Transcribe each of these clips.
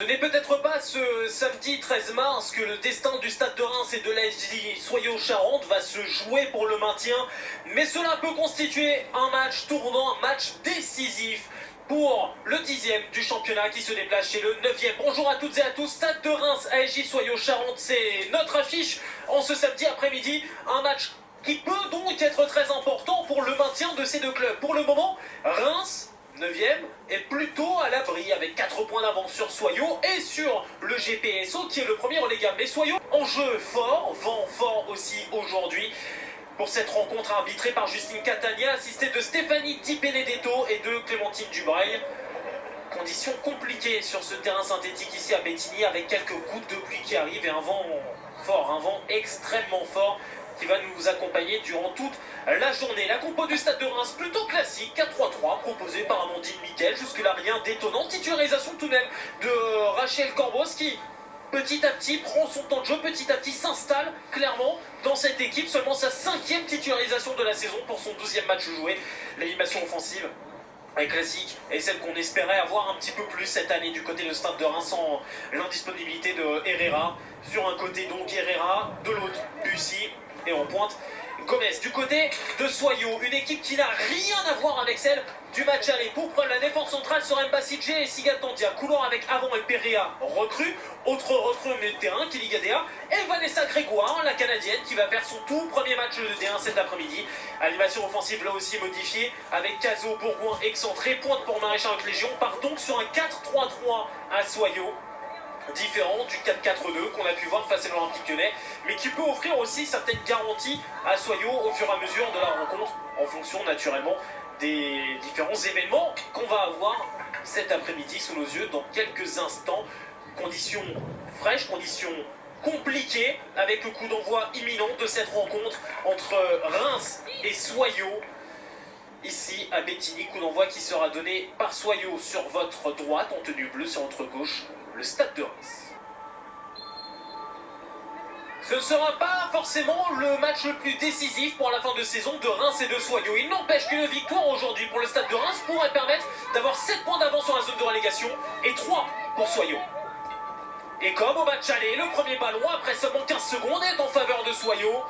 Ce n'est peut-être pas ce samedi 13 mars que le destin du Stade de Reims et de l'ASJ Soyaux-Charentes va se jouer pour le maintien, mais cela peut constituer un match tournant, un match décisif pour le 10e du championnat qui se déplace chez le 9e. Bonjour à toutes et à tous, Stade de Reims, ASJ Soyaux-Charentes, c'est notre affiche en ce samedi après-midi, un match qui peut donc être très important pour le maintien de ces deux clubs. Pour le moment, Reims 9e est plutôt à l'abri avec 4 points d'avance sur Soyaux et sur le GPSO qui est le premier relégable. Mais Soyaux, enjeu fort, vent fort aussi aujourd'hui pour cette rencontre arbitrée par Justine Catania, assistée de Stéphanie Di Benedetto et de Clémentine Dubreuil. Conditions compliquées sur ce terrain synthétique ici à Bétigny avec quelques gouttes de pluie qui arrivent et un vent fort, un vent extrêmement fort qui va nous accompagner durant toute la journée. La compo du Stade de Reims, plutôt classique, 4-3-3, proposée par Amandine Miquel. Jusque-là, rien d'étonnant. Titularisation tout de même de Rachel Corbos qui, petit à petit, prend son temps de jeu, petit à petit s'installe clairement dans cette équipe. Seulement sa 5e titularisation de la saison pour son 12e match joué. L'animation offensive est classique et celle qu'on espérait avoir un petit peu plus cette année du côté de Stade de Reims sans l'indisponibilité de Herrera. Sur un côté donc Herrera, de l'autre Bussy. Et on pointe Gomez. Du côté de Soyaux, une équipe qui n'a rien à voir avec celle du match aller. Pour prendre la défense centrale sur Mbassidje et Sigatandia. Couloir avec Avant et Perea recrue. Autre recrue au milieu de terrain, Kelly Gadea. Et Vanessa Grégoire, la Canadienne, qui va faire son tout premier match de D1 cet après-midi. Animation offensive là aussi modifiée avec Cazo, Bourgoin excentré. Pointe pour Maréchal avec Légion. Part donc sur un 4-3-3 à Soyaux. Différent du 4-4-2 qu'on a pu voir face à l'Olympique Lyonnais, mais qui peut offrir aussi certaines garanties à Soyaux au fur et à mesure de la rencontre, en fonction naturellement des différents événements qu'on va avoir cet après-midi sous nos yeux dans quelques instants. Conditions fraîches, conditions compliquées, avec le coup d'envoi imminent de cette rencontre entre Reims et Soyaux. Ici à Bétigny, coup d'envoi qui sera donné par Soyaux sur votre droite, en tenue bleue sur votre gauche, le Stade de Reims. Ce ne sera pas forcément le match le plus décisif pour la fin de saison de Reims et de Soyaux. Il n'empêche qu'une victoire aujourd'hui pour le Stade de Reims pourrait permettre d'avoir 7 points d'avance sur la zone de relégation et 3 pour Soyaux. Et comme au match aller, le premier ballon après seulement 15 secondes est en faveur de Soyaux.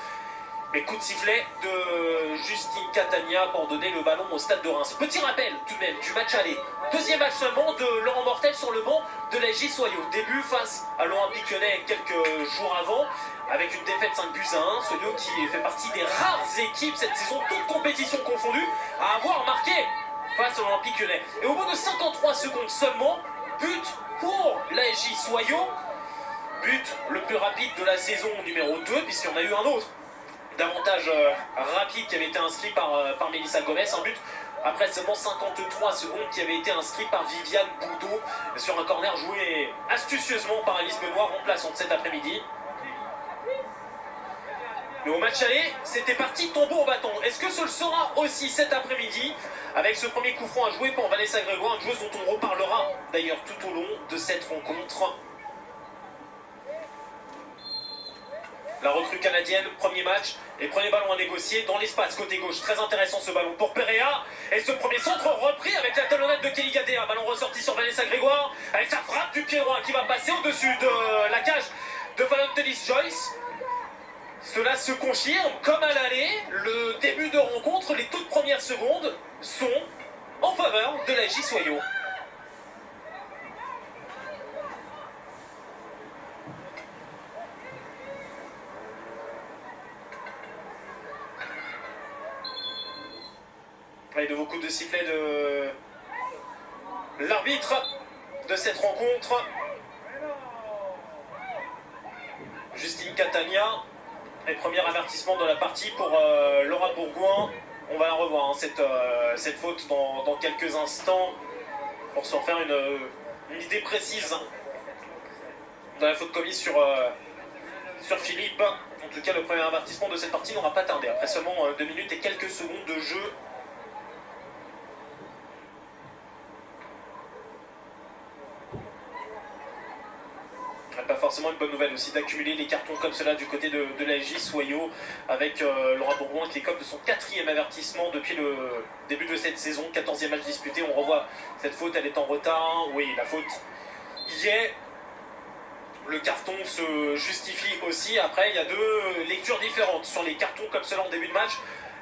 Mais coup de sifflet de Justine Catania pour donner le ballon au Stade de Reims. Petit rappel tout de même du match aller. Deuxième match seulement de Laurent Mortel sur le banc de l'ASJ Soyaux. Début face à l'Olympique Lyonnais quelques jours avant, avec une défaite 5-1. Soyaux qui fait partie des rares équipes cette saison, toutes compétitions confondues, à avoir marqué face à l'Olympique Lyonnais. Et au bout de 53 secondes seulement, but pour l'ASJ Soyaux. But le plus rapide de la saison numéro 2, puisqu'il y en a eu un autre davantage rapide qui avait été inscrit par Mélissa Gomez, un but après seulement 53 secondes qui avait été inscrit par Viviane Boudot sur un corner joué astucieusement par Alice Benoît, remplaçante cet après-midi. Mais au match aller, c'était parti tombeau au bâton. Est-ce que ce le sera aussi cet après-midi avec ce premier coup franc à jouer pour Vanessa Grégoire, une joueuse dont on reparlera d'ailleurs tout au long de cette rencontre. La recrue canadienne, premier match, les premiers ballons à négocier dans l'espace côté gauche. Très intéressant ce ballon pour Perea. Et ce premier centre repris avec la talonnette de Kelly Gadea. Ballon ressorti sur Vanessa Grégoire. Avec sa frappe du pied droit qui va passer au-dessus de la cage de Valentelis Joyce. Cela se confirme comme à l'aller. Le début de rencontre, les toutes premières secondes sont en faveur de l'ASJ Soyaux. Et de beaucoup de sifflets de l'arbitre de cette rencontre. Justine Catania. Et premier avertissement de la partie pour Laura Bourgoin. On va la revoir, hein, cette faute dans quelques instants pour se refaire une idée précise de la faute commise sur Philippe. En tout cas, le premier avertissement de cette partie n'aura pas tardé. Après seulement 2 minutes et quelques secondes de jeu. Pas forcément une bonne nouvelle aussi d'accumuler les cartons comme cela du côté de l'ASJ Soyaux avec Laura Bourgoin qui est comme de son 4e avertissement depuis le début de cette saison, 14e match disputé. On revoit cette faute, elle est en retard. Oui, la faute hier. Le carton se justifie aussi. Après, il y a deux lectures différentes sur les cartons comme cela en début de match.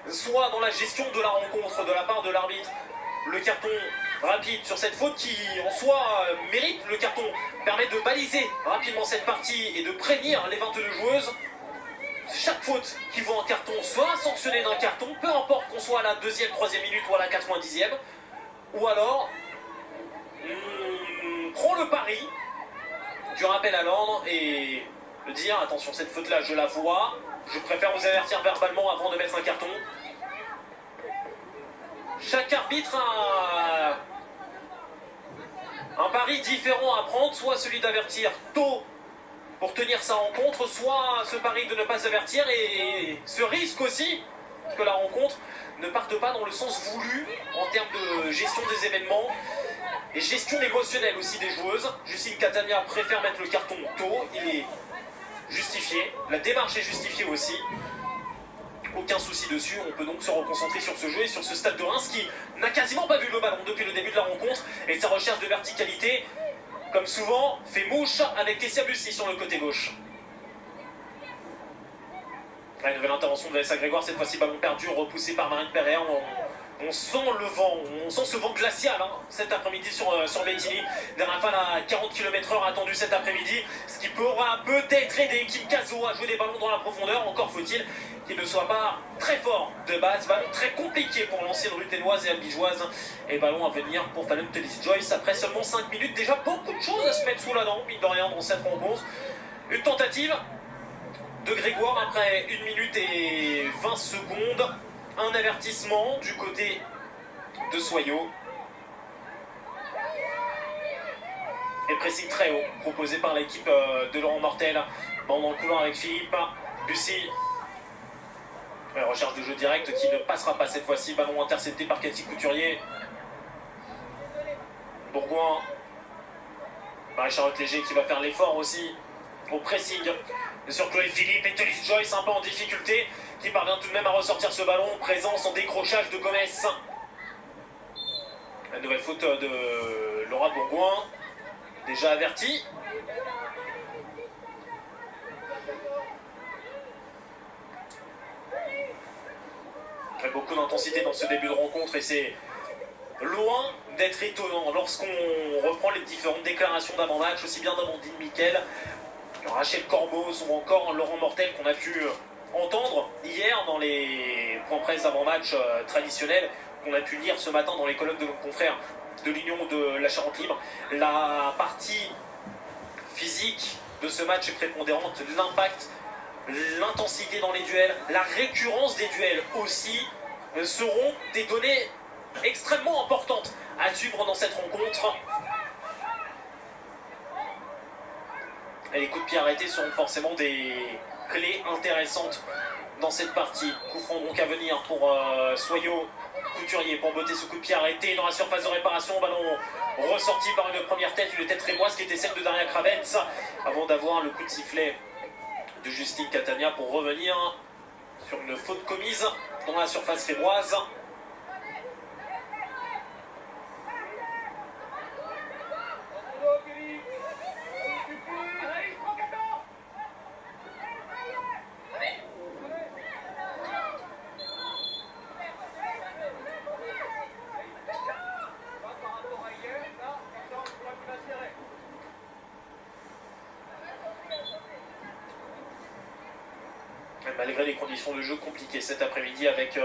Soit dans la gestion de la rencontre de la part de l'arbitre, le carton rapide sur cette faute qui en soi mérite le carton, permet de baliser rapidement cette partie et de prévenir les 22 joueuses. Chaque faute qui vaut un carton sera sanctionnée d'un carton, peu importe qu'on soit à la 2e, 3e minute ou à la 90e. Ou alors, on prend le pari du rappel à l'ordre et de dire attention, cette faute là je la vois, je préfère vous avertir verbalement avant de mettre un carton. Chaque arbitre a un pari différent à prendre, soit celui d'avertir tôt pour tenir sa rencontre, soit ce pari de ne pas avertir et ce risque aussi que la rencontre ne parte pas dans le sens voulu en termes de gestion des événements et gestion émotionnelle aussi des joueuses. Justine Catania préfère mettre le carton tôt, il est justifié, la démarche est justifiée aussi. Aucun souci dessus, on peut donc se reconcentrer sur ce jeu et sur ce Stade de Reims qui n'a quasiment pas vu le ballon depuis le début de la rencontre et sa recherche de verticalité, comme souvent, fait mouche avec Tessia Bussy sur le côté gauche. La nouvelle intervention de Vanessa Grégoire, cette fois-ci ballon perdu, repoussé par Marine Perret. On sent le vent, on sent ce vent glacial cet après-midi sur Bettini. Des rafales à 40 km/h attendues cet après-midi, ce qui pourra peut-être aider Kim Caso à jouer des ballons dans la profondeur. Encore faut-il qu'il ne soit pas très fort de base. Ballon très compliqué pour l'ancienne ruténoise et albigeoise. Et ballon à venir pour Fallon Tellis-Joyce après seulement 5 minutes. Déjà beaucoup de choses à se mettre sous la dent, mine de rien, dans cette rencontre. Une tentative de Grégoire après 1 minute et 20 secondes. Un avertissement du côté de Soyaux. Et pressing très haut proposé par l'équipe de Laurent Mortel. Ballon dans le couloir avec Philippe Bussy. Recherche de jeu direct qui ne passera pas cette fois-ci. Ballon intercepté par Cathy Couturier. Bourgoin. Marie-Charlotte Léger qui va faire l'effort aussi au pressing sur Chloé Philippe et Tellis-Joyce un peu en difficulté, qui parvient tout de même à ressortir ce ballon. Présence en décrochage de Gomez. La nouvelle faute de Laura Bourgoin, déjà avertie. Il y a beaucoup d'intensité dans ce début de rencontre et c'est loin d'être étonnant lorsqu'on reprend les différentes déclarations d'avant-match, aussi bien d'Amandine Miquel, Rachel Corboz ou encore Laurent Mortel qu'on a pu entendre hier dans les points presse d'avant-match traditionnels qu'on a pu lire ce matin dans les colonnes de nos confrères de l'Union de la Charente Libre. La partie physique de ce match est prépondérante, l'impact, l'intensité dans les duels, la récurrence des duels aussi seront des données extrêmement importantes à suivre dans cette rencontre. Et les coups de pied arrêtés seront forcément des clés intéressantes dans cette partie. Coup franc donc à venir pour Soyaux. Couturier pour botter ce coup de pied arrêté dans la surface de réparation. Ballon ressorti par une première tête, une tête rémoise qui était celle de Daria Kravets, avant d'avoir le coup de sifflet de Justine Catania pour revenir sur une faute commise dans la surface rémoise. Malgré les conditions de jeu compliquées cet après-midi avec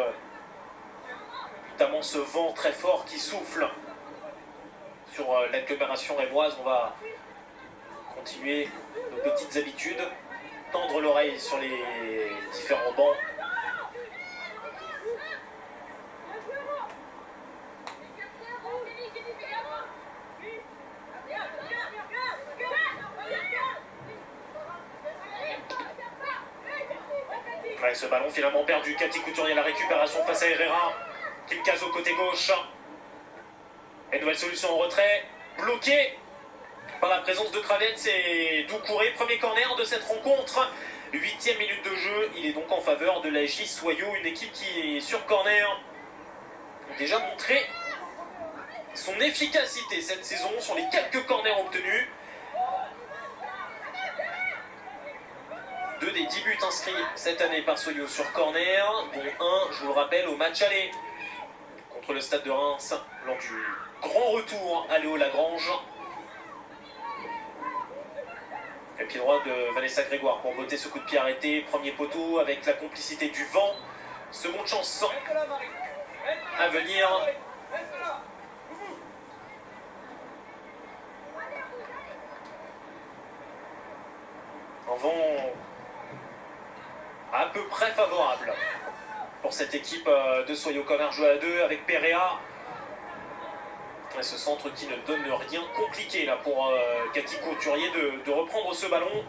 notamment ce vent très fort qui souffle sur l'agglomération rémoise, on va continuer nos petites habitudes, tendre l'oreille sur les différents bancs. Ouais, ce ballon finalement perdu, Cathy Couturier, la récupération face à Herrera, Kim Caso côté gauche. Et nouvelle solution en retrait, bloqué par la présence de Kravets et Doucouré. Premier corner de cette rencontre, 8e minute de jeu, il est donc en faveur de la J Soyaux, une équipe qui est sur corner a déjà montré son efficacité cette saison sur les quelques corners obtenus. 2 des 10 buts inscrits cette année par Soyo sur corner, dont un, je vous le rappelle, au match aller contre le Stade de Reims lors du grand retour à Léo Lagrange. Et pied droit de Vanessa Grégoire pour botter ce coup de pied arrêté. Premier poteau avec la complicité du vent. Seconde chance à venir. Un vent à peu près favorable pour cette équipe de Soyo Commerce joué à 2 avec Perea. Et ce centre qui ne donne rien compliqué là pour Cathy Couturier de reprendre ce ballon.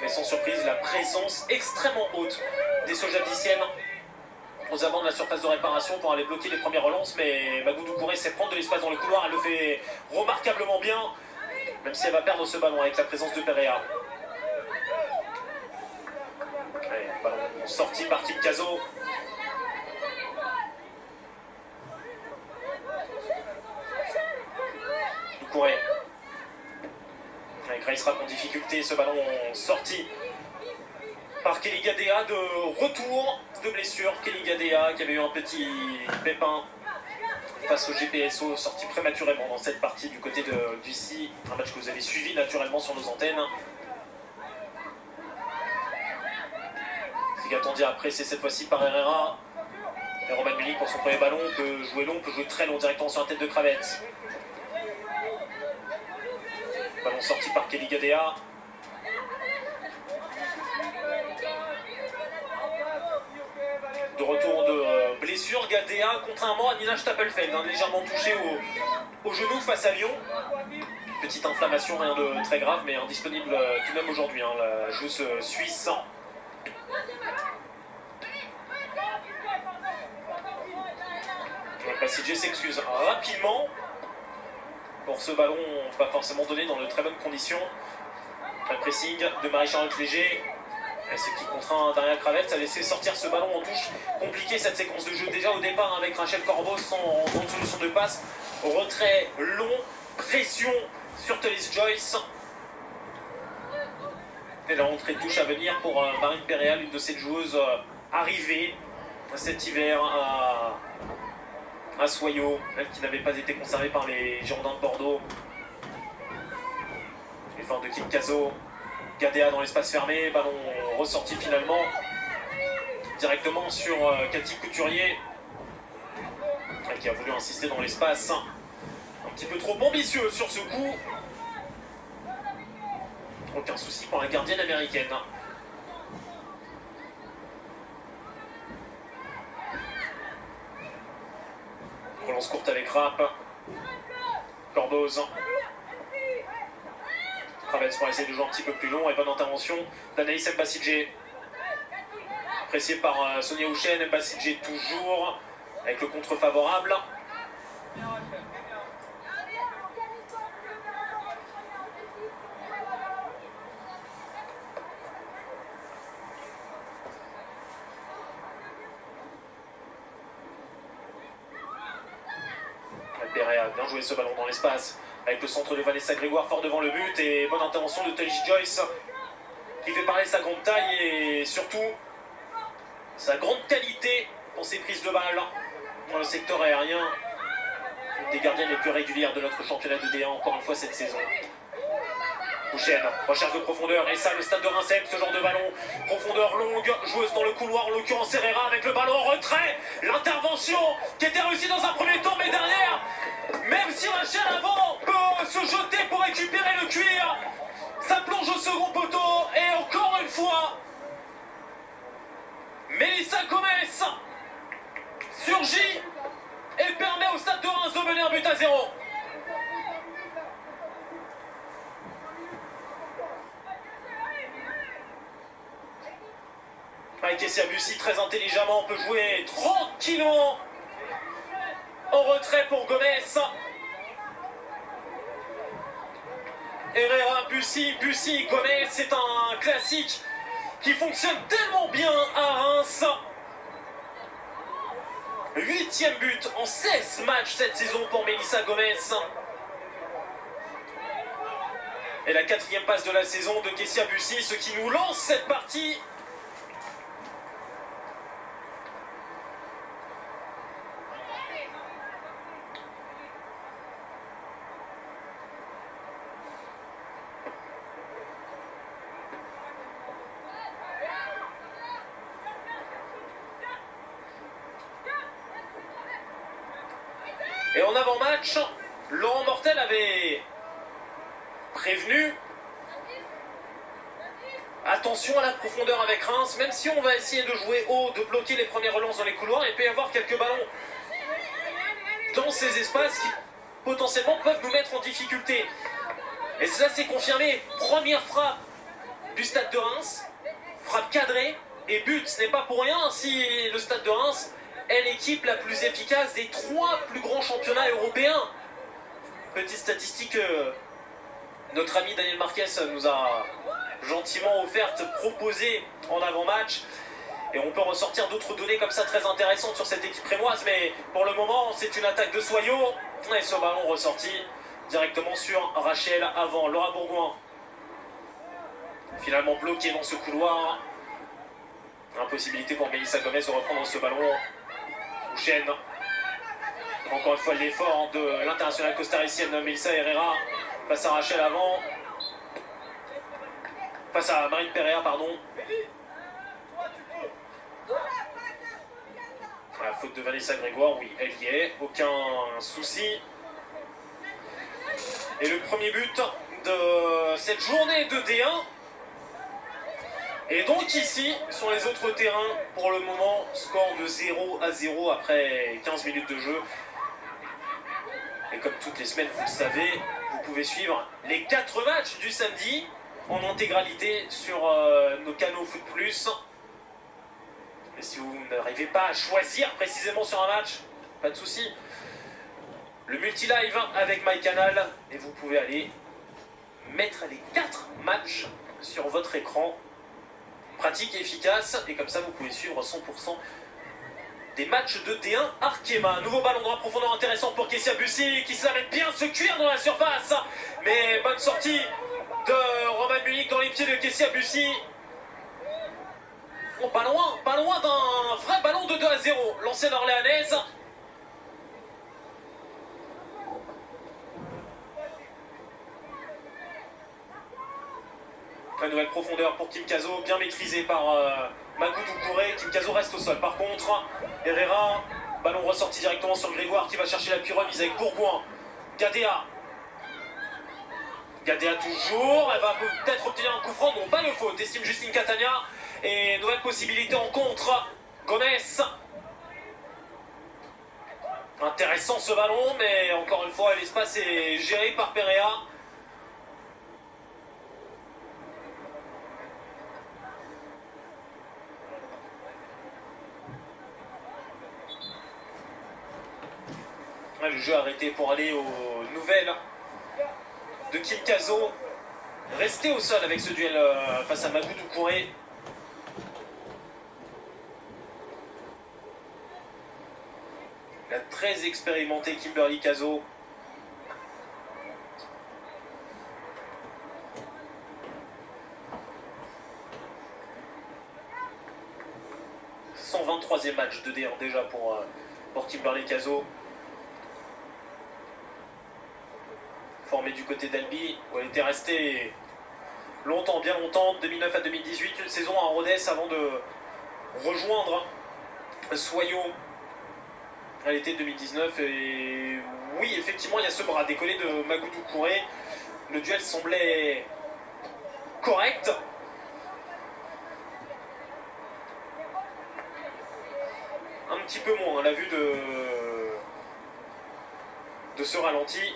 Mais sans surprise, la présence extrêmement haute des Sojadiciennes aux abords de la surface de réparation pour aller bloquer les premières relances, mais Magou Doucouré sait prendre de l'espace dans le couloir, elle le fait remarquablement bien, même si elle va perdre ce ballon avec la présence de Perea. Allez, ballon sorti par Kim Caso. Doucouré. Avec Grace Rapp en difficulté, ce ballon sorti par Kelly Gadea de retour de blessure. Kelly Gadea qui avait eu un petit pépin face au GPSO, sorti prématurément dans cette partie du côté de Ducy. Un match que vous avez suivi naturellement sur nos antennes. Ce qui attendu après, c'est cette fois-ci par Herrera. Et Roman Milik pour son premier ballon peut jouer long, peut jouer très long directement sur la tête de Kravets. Ballon sorti par Kelly Gadea. De retour de blessure, Gadea, contrairement à Nina Stapelfeld, légèrement touché au genou face à Lyon. Petite inflammation, rien de très grave, mais indisponible tout de même aujourd'hui, la joueuse suisse. Bassidje s'excuse rapidement pour ce ballon pas forcément donné dans de très bonnes conditions. Un pressing de Marie-Charlotte Léger. Ce qui contraint Daria Kravets a laissé sortir ce ballon en touche. Compliqué cette séquence de jeu déjà au départ avec Rachel Corbeau sans grande solution de passe. Retrait long, pression sur Thalys Joyce. Et la rentrée de touche à venir pour Marine Perea, l'une de ces joueuses arrivée cet hiver à Soyo, elle qui n'avait pas été conservée par les Girondins de Bordeaux. L'effort de Kim Caso. Gadea dans l'espace fermé, ballon ressorti finalement directement sur Cathy Couturier qui a voulu insister dans l'espace, un petit peu trop ambitieux sur ce coup. Aucun souci pour la gardienne américaine. Relance courte avec Rapp. Cordoz. Kravets pour essayer de jouer un petit peu plus long et bonne intervention d'Anaïs Mbassidje. Apprécié par Sonia Houchen, Mbassidje toujours avec le contre favorable. Perea a bien joué ce ballon dans l'espace. Avec le centre de Vanessa Grégoire fort devant le but et bonne intervention de Thalys Joyce qui fait parler sa grande taille et surtout sa grande qualité pour ses prises de balles dans le secteur aérien. Une des gardiennes les plus régulières de notre championnat de D1 encore une fois cette saison. Houchen, recherche de profondeur et ça le Stade de Reims aime ce genre de ballon. Profondeur longue, joueuse dans le couloir, en l'occurrence Herrera avec le ballon en retrait. L'intervention qui était réussie dans un premier temps mais derrière, même si Rachel avant peut se jeter pour récupérer le cuir, ça plonge au second poteau et encore une fois, Melissa Gomez surgit et permet au Stade de Reims de mener 1-0. Avec Essia Bussy très intelligemment, peut jouer tranquillement en retrait pour Gomez. Herrera, Bussy, Gomez, c'est un classique qui fonctionne tellement bien à Reims. 8e but en 16 matchs cette saison pour Melissa Gomez. Et la 4e passe de la saison de Kessia Bussy, ce qui nous lance cette partie. Et en avant-match, Laurent Mortel avait prévenu attention à la profondeur avec Reims, même si on va essayer de jouer haut, de bloquer les premières relances dans les couloirs, il peut y avoir quelques ballons dans ces espaces qui potentiellement peuvent nous mettre en difficulté. Et cela s'est confirmé. Première frappe du stade de Reims, frappe cadrée et but. Ce n'est pas pour rien si le stade de Reims est l'équipe la plus efficace des 3 plus grands championnats européens. Petite statistique que notre ami Daniel Marquez nous a gentiment offerte, proposée en avant-match. Et on peut ressortir d'autres données comme ça très intéressantes sur cette équipe rémoise. Mais pour le moment, c'est une attaque de Soyaux. Et ce ballon ressorti directement sur Rachel avant Laura Bourgoin. Finalement bloqué dans ce couloir. Impossibilité pour Melissa Gomez de reprendre ce ballon. Touchen. Encore une fois l'effort de l'internationale costaricienne Melissa Herrera face à Rachel avant. Face à Marine Perea, pardon. La faute de Vanessa Grégoire, oui, elle y est. Aucun souci. Et le premier but de cette journée de D1. Et donc ici, sur les autres terrains, pour le moment, score de 0-0 après 15 minutes de jeu. Et comme toutes les semaines, vous le savez, vous pouvez suivre les 4 matchs du samedi en intégralité sur nos canaux Foot Plus. Et si vous n'arrivez pas à choisir précisément sur un match, pas de souci. Le multi-live avec MyCanal et vous pouvez aller mettre les 4 matchs sur votre écran. Pratique et efficace, et comme ça vous pouvez suivre 100% des matchs de D1 Arkema. Nouveau ballon dans la profondeur intéressant pour Kessia Bussy qui se la met bien se cuire dans la surface. Mais bonne sortie de Roman Munich dans les pieds de Kessia Bussy. Oh, pas loin d'un vrai ballon de 2-0. L'ancienne orléanaise. La nouvelle profondeur pour Kim Caso, bien maîtrisée par Magoudou Kouré. Kim Caso reste au sol. Par contre, Herrera, ballon ressorti directement sur Grégoire qui va chercher l'appui remise avec Bourgoin. Gadea. Gadea toujours. Elle va peut-être obtenir un coup franc. Non, pas de faute. Estime Justine Catania. Et nouvelle possibilité en contre. Gomez. Intéressant ce ballon, mais encore une fois, l'espace est géré par Perea. Le jeu arrêté pour aller aux nouvelles de Kim Caso. Resté au sol avec ce duel face à Magoudou Kouré. La très expérimentée Kimberly Caso. « 123e match de D1 déjà pour Kimberly Caso. Formée du côté d'Albi, où elle était restée longtemps, bien longtemps, de 2009 à 2018, une saison à Rodez avant de rejoindre Soyaux à l'été 2019. Et oui, effectivement, il y a ce bras décollé de Magoudou Kouré. Le duel semblait correct. Un petit peu moins à la vue de ce ralenti.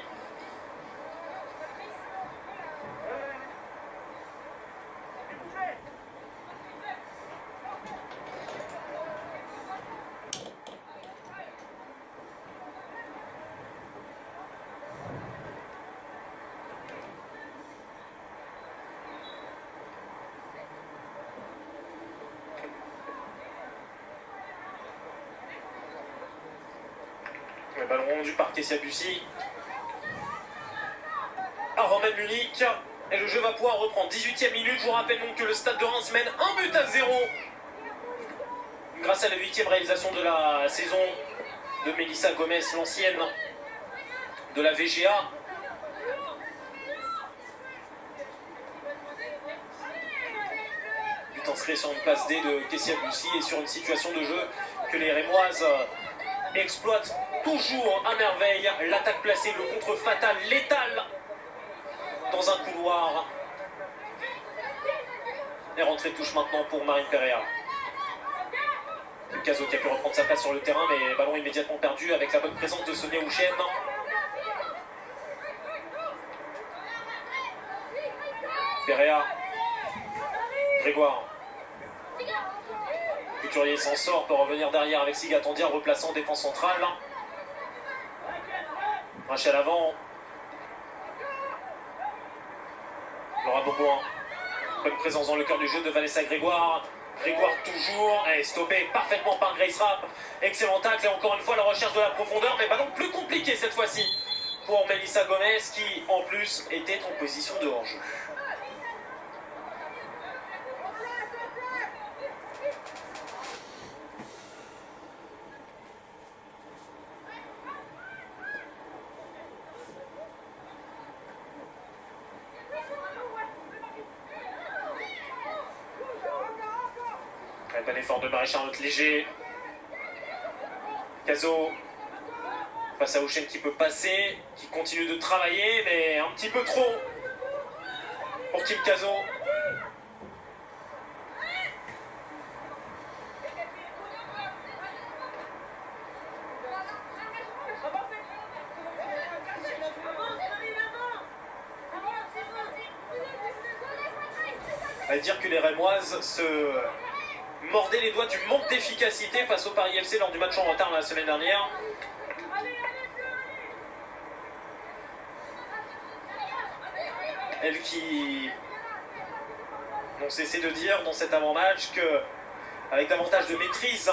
Le ballon rendu par Kessia Bussi à Romain Munich. Et le jeu va pouvoir reprendre. 18e minute. Je vous rappelle donc que le Stade de Reims mène 1-0 grâce à la 8e réalisation de la saison de Melissa Gomez, l'ancienne de la VGA. But inscrit sur une passe D de Kessia Bussi et sur une situation de jeu que les Rémoises exploitent toujours à merveille. L'attaque placée, le contre fatal, létal dans un couloir. Et rentrée de touche maintenant pour Marine Perea. Caso qui a pu reprendre sa place sur le terrain, mais ballon immédiatement perdu avec la bonne présence de Sonia Houchen. Perea. Grégoire. Couturier s'en sort, peut revenir derrière avec Siga Tondia, replaçant défense centrale. Rachel avant. Laura Bourgoin. Bonne présence dans le cœur du jeu de Vanessa Grégoire. Grégoire toujours, est stoppé parfaitement par Grace Rapp. Excellent tacle et encore une fois la recherche de la profondeur, mais ballon plus compliqué cette fois-ci pour Melissa Gomez qui en plus était en position de hors-jeu. Bon effort de Marie-Charlotte Léger. Caso face à Houchen qui peut passer, qui continue de travailler, mais un petit peu trop pour Kim Caso. À dire que les Rémoises se mordaient les doigts du manque d'efficacité face au Paris FC lors du match en retard la semaine dernière. Elles qui n'ont cessé de dire dans cet avant-match qu'avec davantage de maîtrise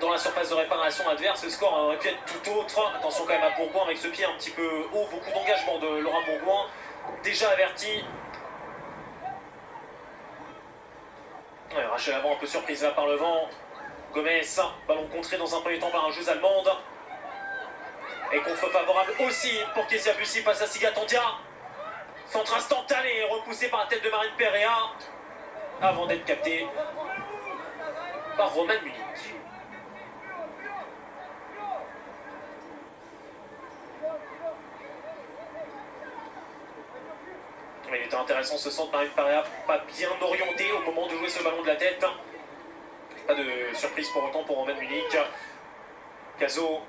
dans la surface de réparation adverse, le score aurait pu être tout autre. Attention quand même à Bourgoin avec ce pied un petit peu haut, beaucoup d'engagement de Laura Bourgoin, déjà averti. Ouais, Rachel avant un peu surprise là par le vent. Gomez, ballon contré dans un premier temps par un jeu allemande. Et contre favorable aussi pour Kessia Bussi face à Siga Tondia. Centre instantané repoussé par la tête de Marine Perea avant d'être capté par Romain Munich. Il était intéressant ce centre, Marine Perea pas bien orienté au moment de jouer ce ballon de la tête. Pas de surprise pour autant pour Romain Munich. Caso.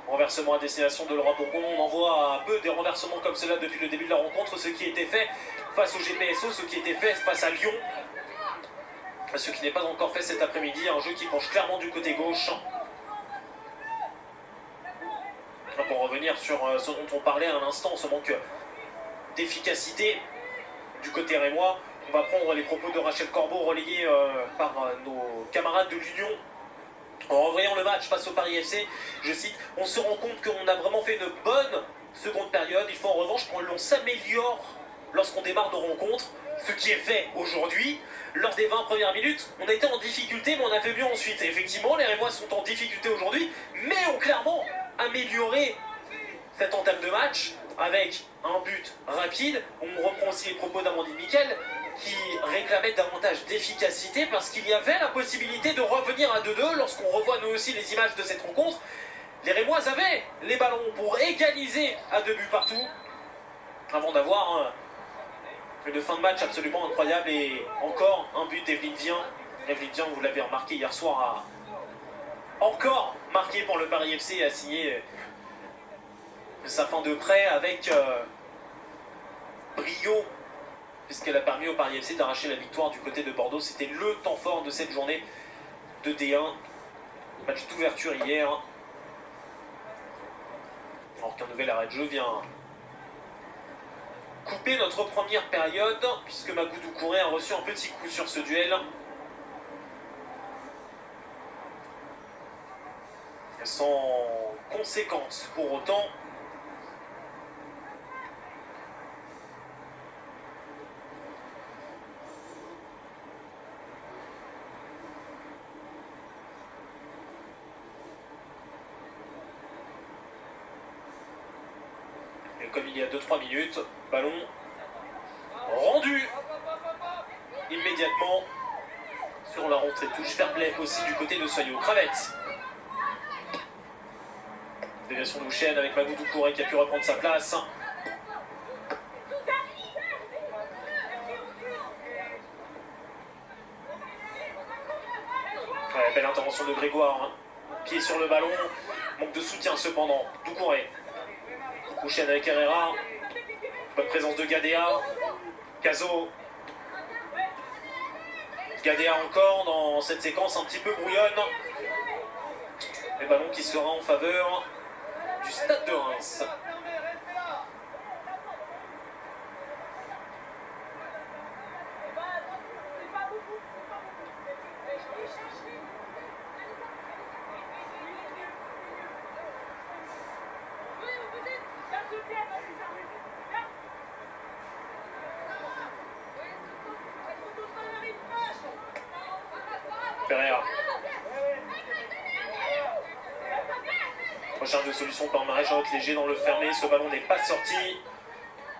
Renversement à destination de Laura Bourgoin. On en voit un peu des renversements comme cela depuis le début de la rencontre. Ce qui était fait face au GPSO, ce qui était fait face à Lyon. Ce qui n'est pas encore fait cet après-midi. Un jeu qui penche clairement du côté gauche. Pour revenir sur ce dont on parlait à l'instant, ce manque d'efficacité du côté rémois. On va prendre les propos de Rachel Corbeau relayés par nos camarades de l'Union. En revoyant le match face au Paris FC, je cite, on se rend compte qu'on a vraiment fait une bonne seconde période. Il faut en revanche qu'on l'on s'améliore lorsqu'on démarre nos rencontres, ce qui est fait aujourd'hui. Lors des 20 premières minutes, on a été en difficulté, mais on a fait mieux ensuite. Et effectivement, les Rémois sont en difficulté aujourd'hui, mais ont clairement amélioré cette entame de match avec un but rapide. On reprend aussi les propos d'Amandine Miquel, qui réclamait davantage d'efficacité parce qu'il y avait la possibilité de revenir à 2-2 lorsqu'on revoit nous aussi les images de cette rencontre. Les Rémois avaient les ballons pour égaliser à 2 buts partout avant d'avoir une fin de match absolument incroyable et encore un but d'Evelyne Vian. Evelyne Vian, vous l'avez remarqué hier soir, a encore marqué pour le Paris FC et a signé sa fin de prêt avec brio, puisqu'elle a permis au Paris FC d'arracher la victoire du côté de Bordeaux. C'était le temps fort de cette journée de D1. Match d'ouverture hier. Alors qu'un nouvel arrêt de jeu vient couper notre première période, puisque Magoudou Kouré a reçu un petit coup sur ce duel. sans conséquence pour autant. Et comme il y a 2-3 minutes, ballon rendu immédiatement sur la rentrée touche. Fair play aussi du côté de Soyo. Kravets. Déviation d'Ouchen avec Mamoudou Doucouré qui a pu reprendre sa place. Ouais, belle intervention de Grégoire. Hein. Pied sur le ballon. Manque de soutien cependant. Doucouré. Ouchen avec Herrera. Bonne présence de Gadea. Caso. Gadea encore dans cette séquence un petit peu brouillonne. Le ballon qui sera en faveur du Stade de Reims. Pereira. Recherche de solution par Maréchal Léger dans le fermé. Ce ballon n'est pas sorti.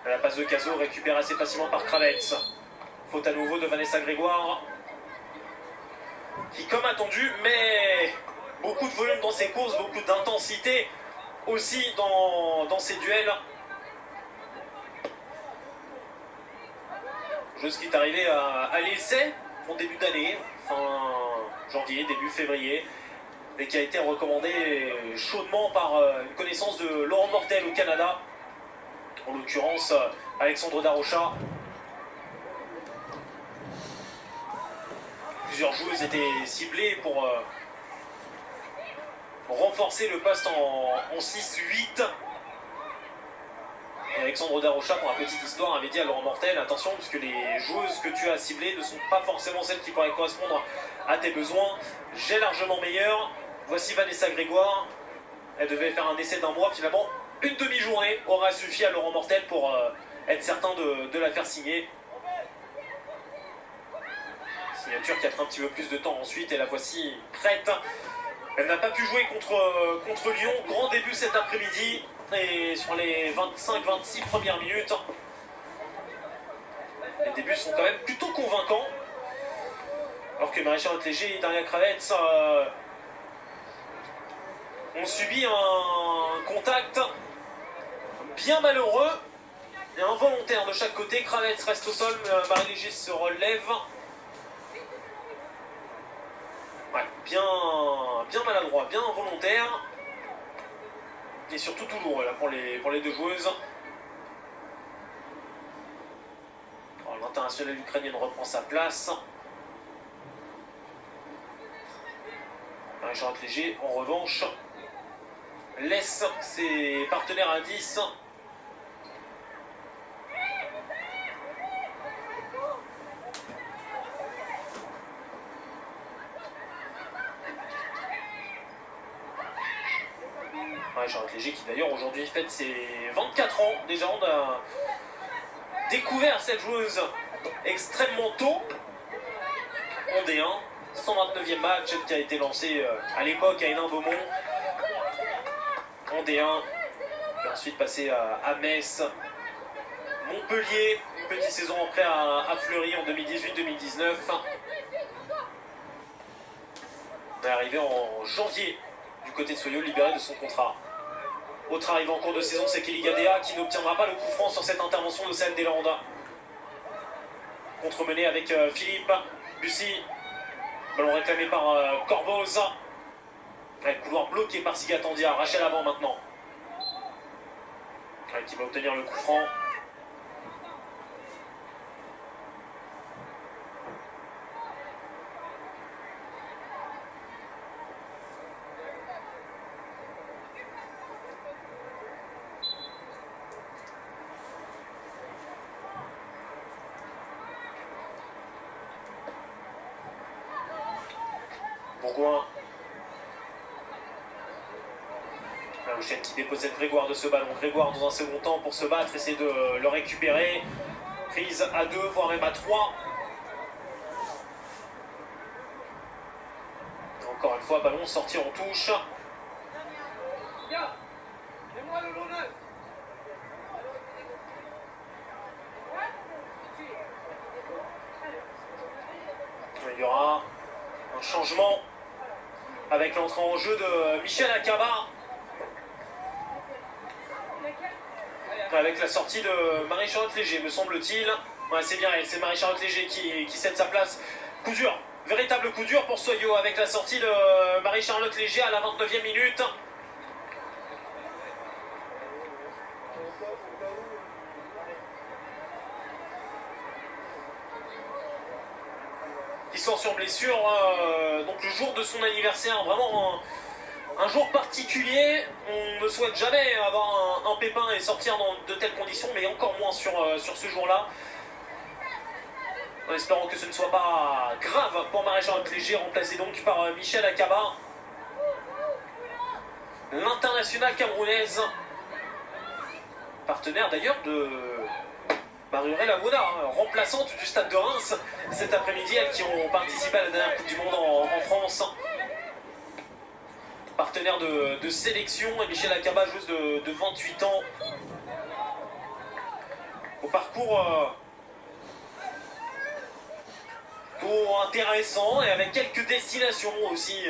La passe de Caso récupère assez facilement par Kravets. Faute à nouveau de Vanessa Grégoire. Qui, comme attendu, met beaucoup de volume dans ses courses, beaucoup d'intensité aussi dans ses duels. Joueuse qui est arrivée à l'essai en début d'année, fin janvier, début février, et qui a été recommandée chaudement par une connaissance de Laurent Mortel au Canada, en l'occurrence Alexandre Darocha. Plusieurs joueuses étaient ciblées pour renforcer le poste en 6-8. Et Alexandre Darocha, pour la petite histoire, avait dit à Laurent Mortel, attention, puisque les joueuses que tu as ciblées ne sont pas forcément celles qui pourraient correspondre à tes besoins. J'ai largement meilleur. Voici Vanessa Grégoire. Elle devait faire un essai d'un mois. Finalement, une demi-journée aura suffi à Laurent Mortel pour être certain de la faire signer. Signature qui a pris un petit peu plus de temps ensuite. Et la voici prête. Elle n'a pas pu jouer contre Lyon. Grand début cet après-midi. Et sur les 25-26 premières minutes, les débuts sont quand même plutôt convaincants. Alors que Maréchal Léger et Daria Kravets ont subi un contact bien malheureux et involontaire de chaque côté. Kravets reste au sol, Marie Léger se relève. Ouais, bien maladroit, bien involontaire. Et surtout douloureux là, pour les deux joueuses. L'internationale ukrainienne reprend sa place. Maréchal Léger, en revanche, laisse ses partenaires à 10. Maréchal Léger qui d'ailleurs aujourd'hui fête ses 24 ans. Déjà on a découvert cette joueuse extrêmement tôt en D1. 129e match qui a été lancé à l'époque à Hénin-Beaumont en D1. Et ensuite passé à Metz, Montpellier, une petite saison après à Fleury en 2018-2019. On est arrivé en janvier du côté de Soyo, libéré de son contrat. Autre arrivant en cours de saison, c'est Kelly Gadea qui n'obtiendra pas le coup franc sur cette intervention de Celle Deslandes. Contre-mené avec Philippe Bussy. Ballon réclamé par Corboz. Avec couloir bloqué par Sigatandia. Rachel avant maintenant. Qui va obtenir le coup franc. Bourgoin. Auchel qui dépossède Grégoire de ce ballon. Grégoire dans un second temps pour se battre, essayer de le récupérer. Prise à 2, voire même à 3. Encore une fois, ballon sorti en touche. Il y aura un changement avec l'entrée en jeu de Michel Akaba. Avec la sortie de Marie-Charlotte Léger, me semble-t-il. Ouais, c'est bien elle, c'est Marie-Charlotte Léger qui cède sa place. Coup dur, véritable coup dur pour Soyo avec la sortie de Marie-Charlotte Léger à la 29e minute. Qui sort sur blessure, donc le jour de son anniversaire, vraiment un jour particulier. On ne souhaite jamais avoir un pépin et sortir dans de telles conditions, mais encore moins sur ce jour-là. En espérant que ce ne soit pas grave pour Marie-Charlotte Léger, remplacé donc par Michel Akaba, l'internationale camerounaise, partenaire d'ailleurs de Marie-Aurèle Avouna, remplaçante du Stade de Reims cet après-midi, elles qui ont participé à la dernière Coupe du Monde en France. Partenaire de sélection, et Michel Akaba, joueuse de 28 ans. Au parcours intéressant et avec quelques destinations aussi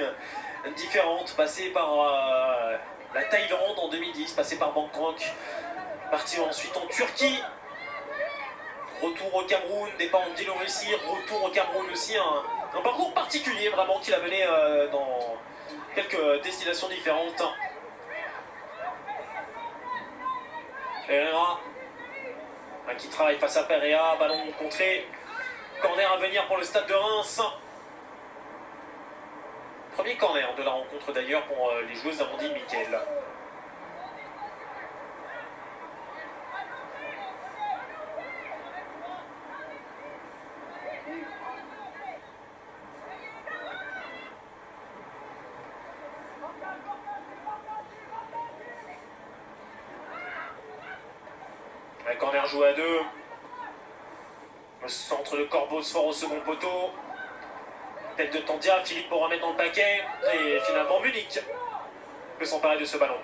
différentes, passé par la Thaïlande en 2010, passé par Bangkok, parti ensuite en Turquie, retour au Cameroun, départ en Biélorussie, retour au Cameroun aussi, un parcours particulier vraiment qui l'a mené dans quelques destinations différentes. Herrera qui travaille face à Perea, ballon contré, corner à venir pour le Stade de Reims. Premier corner de la rencontre d'ailleurs pour les joueuses d'Amandine Miquel. Un corner joué à 2. Le centre de Corbos fort au second poteau. Tête de Tandia, Philippe pour remettre dans le paquet. Et finalement Munich peut s'emparer de ce ballon.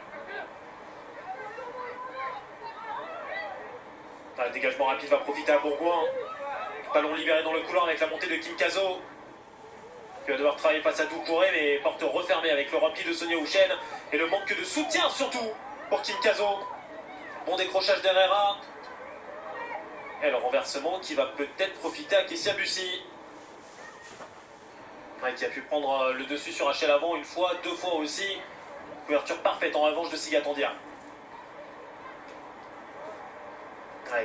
Le dégagement rapide va profiter à Bourgoin. Ballon libéré dans le couloir avec la montée de Kim Kazo, qui va devoir travailler face à Doucouré, mais porte refermée avec le repli de Sonia Houchen et le manque de soutien surtout pour Kim Kazo. Bon décrochage d'Herrera. Et le renversement qui va peut-être profiter à Kessia Bussi. Qui a pu prendre le dessus sur Hachel avant une fois, 2 fois aussi. Couverture parfaite en revanche de Sigatandia.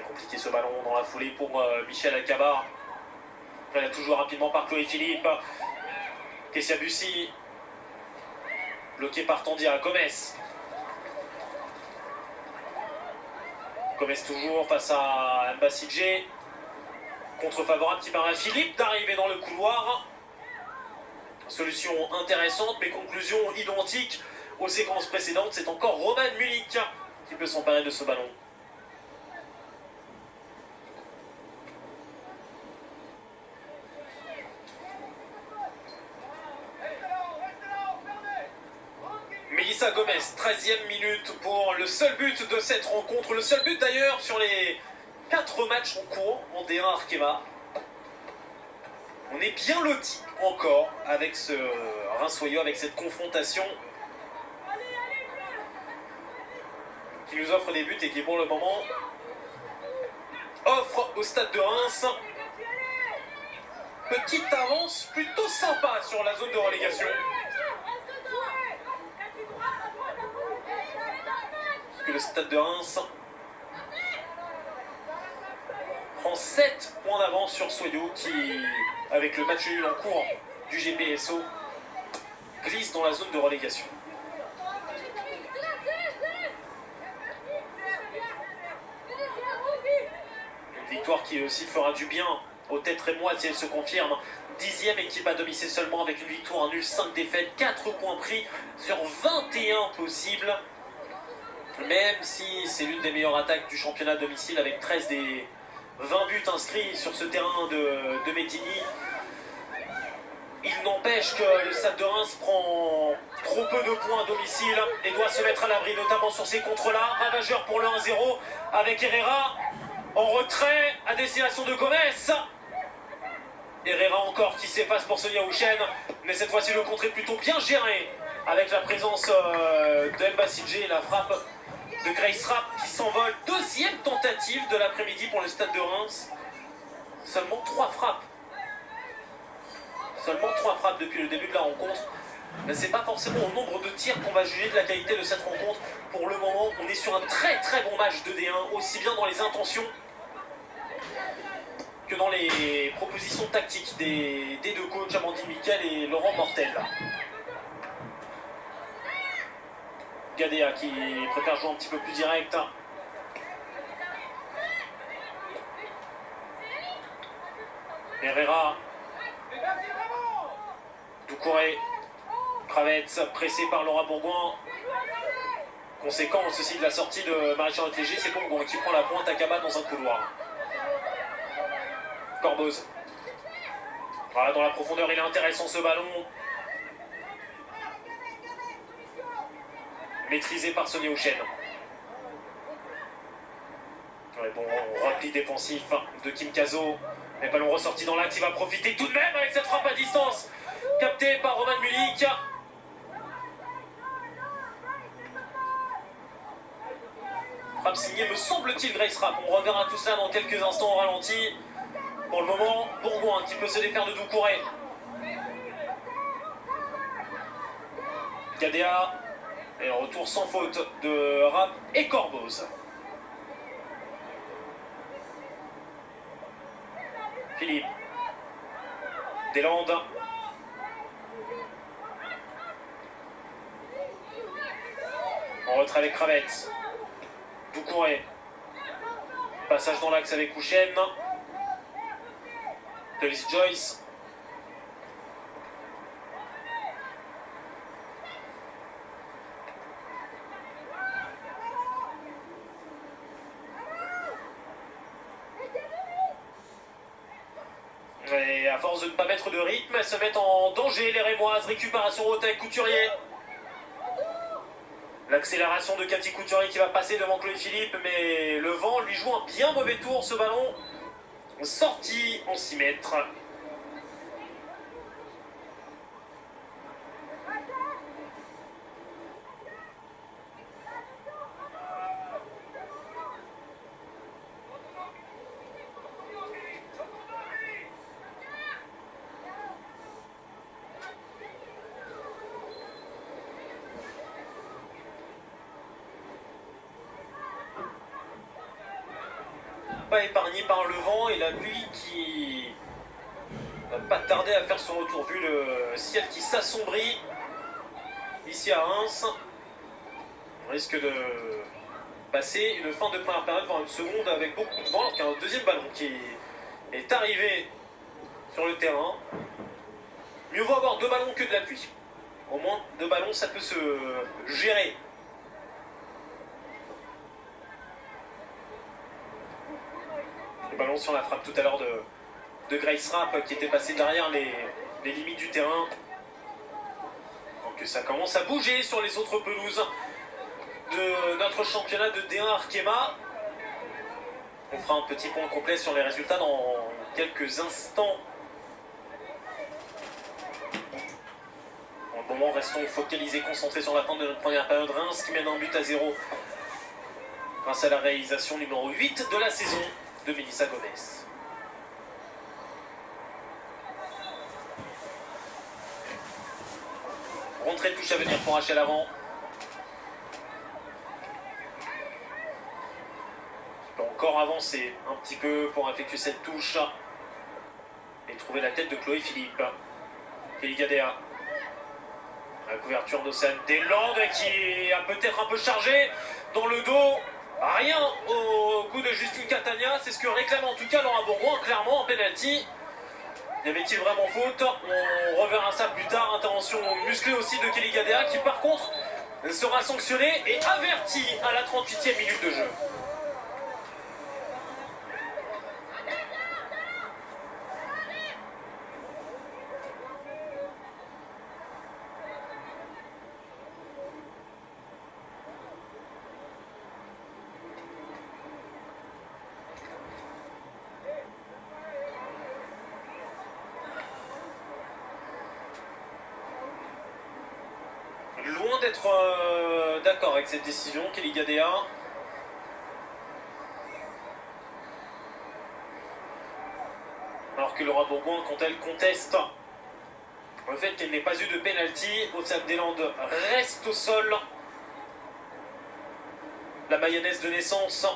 Compliqué ce ballon dans la foulée pour Michel Akaba. Elle a toujours rapidement par Chloé Philippe. Kessia Bussi. Bloqué par Tandia. Gomez. Gomez toujours face à Mbassidje. Contre-favorable qui permet à Philippe d'arriver dans le couloir. Solution intéressante, mais conclusion identique aux séquences précédentes. C'est encore Roman Munich qui peut s'emparer de ce ballon. Mélissa Gomez, 13e minute pour le seul but de cette rencontre. Le seul but d'ailleurs sur les 4 matchs en cours en D1 Arkema. On est bien lotis encore avec ce Reims-Soyo, avec cette confrontation qui nous offre des buts et qui pour le moment offre au Stade de Reims petite avance plutôt sympa sur la zone de relégation. Parce que le Stade de Reims prend 7 points d'avance sur Soyo qui, avec le match nul en cours du GPSO, glisse dans la zone de relégation. Une victoire qui aussi fera du bien aux têtes rémoises si elle se confirme. 10e équipe à domicile seulement avec une victoire, un nul, 5 défaites, 4 points pris sur 21 possibles. Même si c'est l'une des meilleures attaques du championnat à domicile avec 13 des 20 buts inscrits sur ce terrain de Métigny, il n'empêche que le Stade de Reims prend trop peu de points à domicile et doit se mettre à l'abri, notamment sur ces contres-là. Ravageur pour le 1-0 avec Herrera en retrait à destination de Gomez. Herrera encore qui s'efface pour Sonia Houchen, mais cette fois-ci le contre est plutôt bien géré avec la présence de Mbassindje et la frappe de Grace Rapp qui s'envole. Deuxième tentative de l'après-midi pour le Stade de Reims. Seulement 3 frappes. Seulement 3 frappes depuis le début de la rencontre. Mais c'est pas forcément au nombre de tirs qu'on va juger de la qualité de cette rencontre. Pour le moment, on est sur un très très bon match de D1, aussi bien dans les intentions que dans les propositions tactiques des deux coachs, Amandine Miquel et Laurent Mortel. Gadea qui préfère jouer un petit peu plus direct. Herrera. Doucouré. Kravets pressé par Laura Bourgoin. Conséquence aussi de la sortie de Marie-Charlotte Léger, c'est Bourgoin qui prend la pointe à Cabane dans un couloir. Corboz. Voilà, dans la profondeur, il est intéressant ce ballon. Maîtrisé par Sonia Houchen. Ouais, bon, repli défensif de Kim Cazo. Le ballon ressorti dans l'axe, il va profiter tout de même avec cette frappe à distance. Capté par Roman Mulik. Frappe signée, me semble-t-il, Grace Rapp. On reverra tout ça dans quelques instants au ralenti. Pour le moment, Bourgoin qui peut se défaire de Doucouré. Gadea. Et un retour sans faute de Rapp et Corboz. Philippe. Deslandes. En retrait avec Kravets. Doucouré. Passage dans l'axe avec Houchen. Delis Joyce. Et à force de ne pas mettre de rythme, elles se mettent en danger, les Rémoises. Récupération haute avec Couturier. L'accélération de Cathy Couturier qui va passer devant Chloé Philippe, mais le vent lui joue un bien mauvais tour, ce ballon. Sorti en 6 mètres. Pas épargné par le vent et la pluie qui va pas tarder à faire son retour vu le ciel qui s'assombrit ici à Reims. On risque de passer une fin de première période voire une seconde avec beaucoup de vent alors qu'il y a un deuxième ballon qui est arrivé sur le terrain. Mieux vaut avoir 2 ballons que de la pluie. Au moins 2 ballons ça peut se gérer. Ballon sur la frappe tout à l'heure de Grace Rapp qui était passé derrière les limites du terrain. Donc ça commence à bouger sur les autres pelouses de notre championnat de D1 Arkema. On fera un petit point complet sur les résultats dans quelques instants. Pour le moment, restons focalisés, concentrés sur la fin de notre première période. Reims qui mène un but à 0 grâce à la réalisation numéro 8 de la saison de Mélissa Gomez. Rentrée de touche à venir pour Rachel Avant. Il peut encore avancer un petit peu pour effectuer cette touche et trouver la tête de Chloé Philippe. Kelly Gadea. La couverture d'Océane Deslandes qui a peut-être un peu chargé dans le dos. Rien au goût de Justine Catania, c'est ce que réclame en tout cas Laura Bourgoin, clairement en pénalty. Y avait-il vraiment faute? On reverra ça plus tard. Intervention musclée aussi de Kelly Gadea qui par contre sera sanctionné et averti à la 38e minute de jeu. Loin d'être d'accord avec cette décision, Kelly Gadea. Alors que Laura Bourgoin, quand elle conteste le fait qu'elle n'ait pas eu de pénalty, Ossap-des-Landes reste au sol. La mayonnaise de naissance.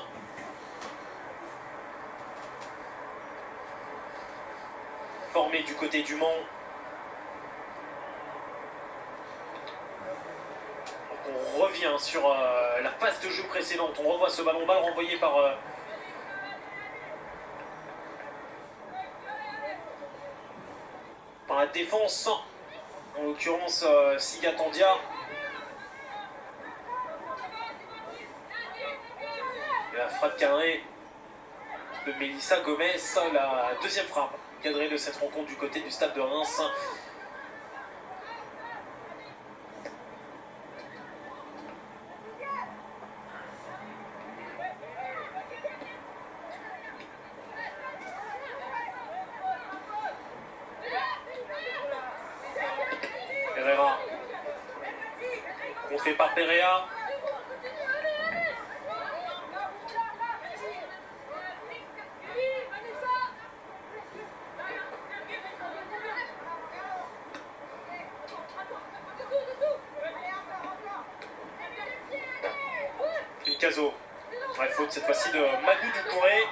Formée du côté du Mans. On revient sur la phase de jeu précédente. On revoit ce ballon balle renvoyé par la défense, en l'occurrence Sigatandia. Et la frappe cadrée de Mélissa Gomez, la deuxième frappe cadrée de cette rencontre du côté du stade de Reims. Herrera, contré par Perea. Picasso. Ouais, faute cette fois-ci de Magou Doucouré.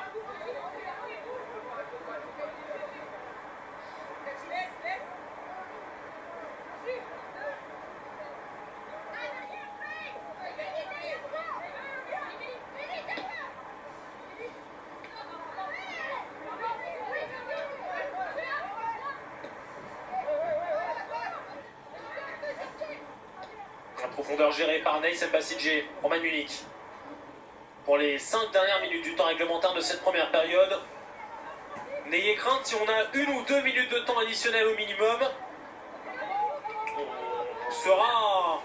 La profondeur gérée par Neis Mbasidje, Roman Munich. Pour les 5 dernières minutes du temps réglementaire de cette première période. N'ayez crainte, si on a 1 ou 2 minutes de temps additionnel au minimum, on sera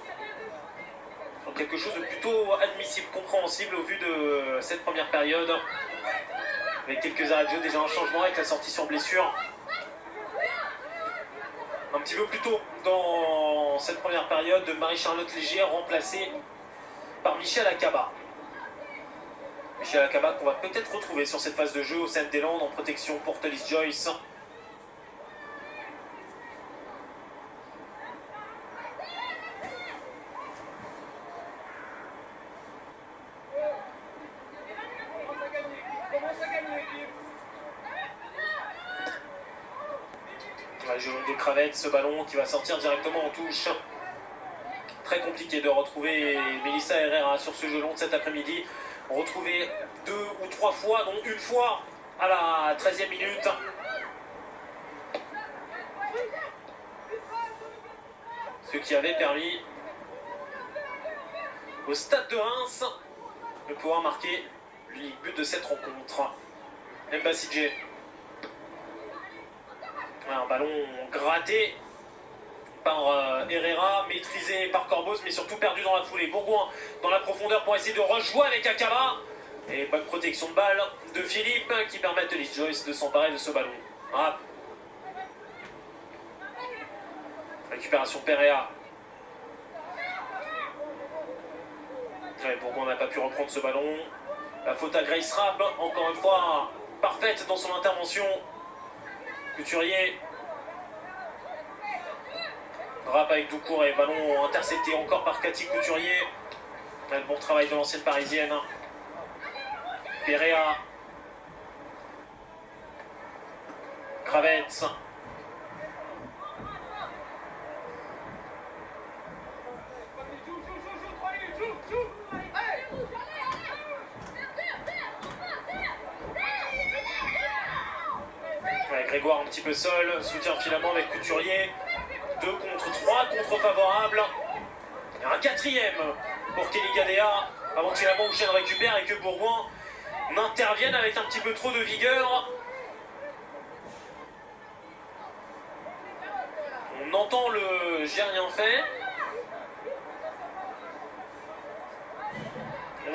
dans quelque chose de plutôt admissible, compréhensible au vu de cette première période. Avec quelques arrêts de jeu, déjà un changement avec la sortie sur blessure. Un petit peu plus tôt dans cette première période de Marie-Charlotte Légier, remplacée par Michel Akaba. Michel Akaba qu'on va peut-être retrouver sur cette phase de jeu au Saint-Des-Landes en protection pour Thalys Joyce. Le jeu de Cravette, ce ballon qui va sortir directement en touche. Très compliqué de retrouver Melissa Herrera sur ce jeu long de cet après-midi. Retrouvé 2 ou 3 fois, dont une fois à la 13e minute. Ce qui avait permis au stade de Reims de pouvoir marquer l'unique but de cette rencontre. Mbasidje. Un ballon gratté par Herrera, maîtrisé par Corbos, mais surtout perdu dans la foulée. Bourgoin dans la profondeur pour essayer de rejouer avec Akaba. Et bonne protection de balle de Philippe qui permet à Thalys Joyce de s'emparer de ce ballon. Ah. Récupération Perea. Ouais, Bourgoin n'a pas pu reprendre ce ballon. La faute à Grace Rapp, encore une fois parfaite dans son intervention. Couturier. Rapp avec Doucouré, ballon intercepté encore par Cathy Couturier. Le bon travail de l'ancienne parisienne. Perea. Kravets. Ouais, Grégoire un petit peu seul, soutien finalement avec Couturier. 2 contre 3, contre favorable. Et un quatrième pour Kelly Gadea, avant que finalement Houchen récupère et que Bourgoin n'intervienne avec un petit peu trop de vigueur. On entend le j'ai rien fait.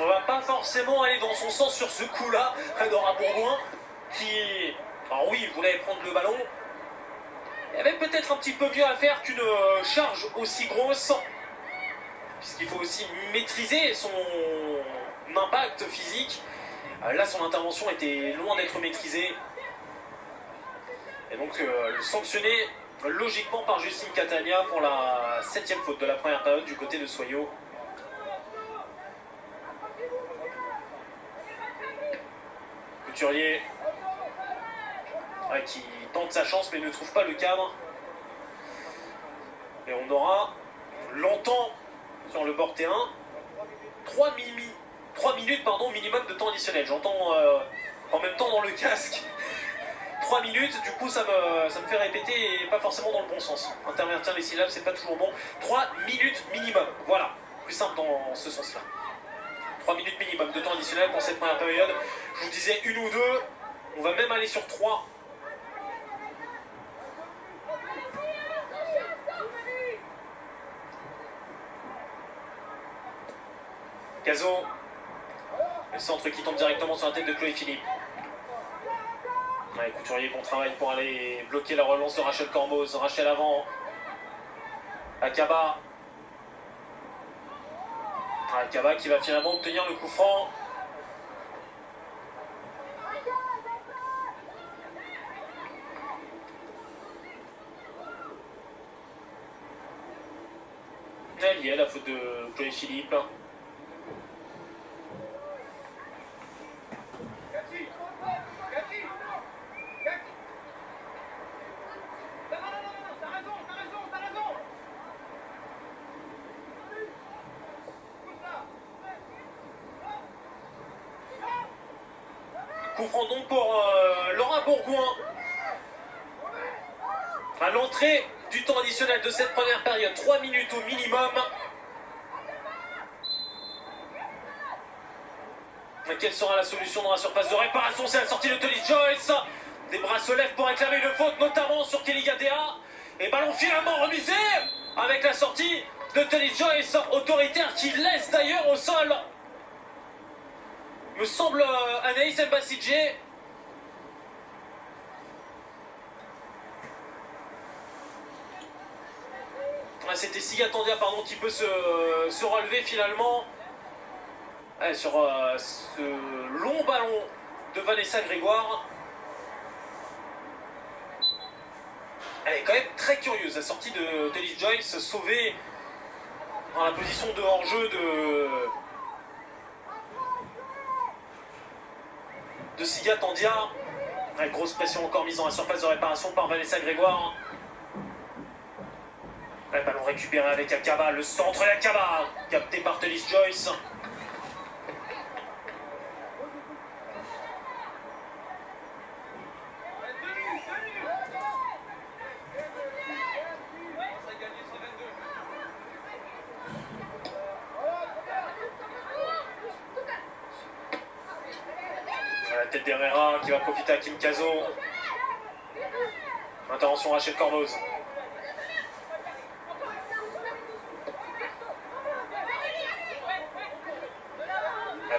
On va pas forcément aller dans son sens sur ce coup-là, Laura Bourgoin, qui, alors oui, voulait prendre le ballon. Il y avait peut-être un petit peu mieux à faire qu'une charge aussi grosse, puisqu'il faut aussi maîtriser son impact physique. Là, son intervention était loin d'être maîtrisée. Et donc, le sanctionné logiquement par Justine Catania pour la 7e faute de la première période du côté de Soyo. Couturier qui tente sa chance mais ne trouve pas le cadre. Et on aura longtemps sur le bord terrain 3 minutes minimum de temps additionnel. J'entends en même temps dans le casque 3 minutes, du coup ça me fait répéter et pas forcément dans le bon sens. Intervertir les syllabes, c'est pas toujours bon. 3 minutes minimum, voilà, plus simple dans ce sens-là. 3 minutes minimum de temps additionnel pour cette première période. Je vous disais 1 ou 2, on va même aller sur 3. Cazo, le centre qui tombe directement sur la tête de Chloé Philippe. Ouais, Couturier, bon travail pour aller bloquer la relance de Rachel Cormoz. Rachel avant. Akaba. Akaba qui va finalement obtenir le coup franc. Elle y est, la faute de Chloé Philippe. Coup franc donc pour Laura Bourgoin. À l'entrée du temps additionnel de cette première période, 3 minutes au minimum. Mais quelle sera la solution dans la surface de réparation? C'est la sortie de Tony Joyce. Des bras se lèvent pour réclamer une faute, notamment sur Kelly Gadea. Et ballon finalement remisé avec la sortie de Tony Joyce, autoritaire qui laisse d'ailleurs au sol, me semble, Anaïs Mbasidje. C'était Siga Tandia qui peut se relever finalement sur ce long ballon de Vanessa Grégoire. Elle est quand même très curieuse, la sortie de Telly Joyce, sauvée dans la position de hors-jeu de Siga Tandia. Grosse pression encore mise dans la surface de réparation par Vanessa Grégoire. Le ballon récupéré avec Akaba, le centre d'Akaba, capté par Telly Joyce. La tête d'Herrera qui va profiter à Kim Cazo. Intervention Rachel Cormoz.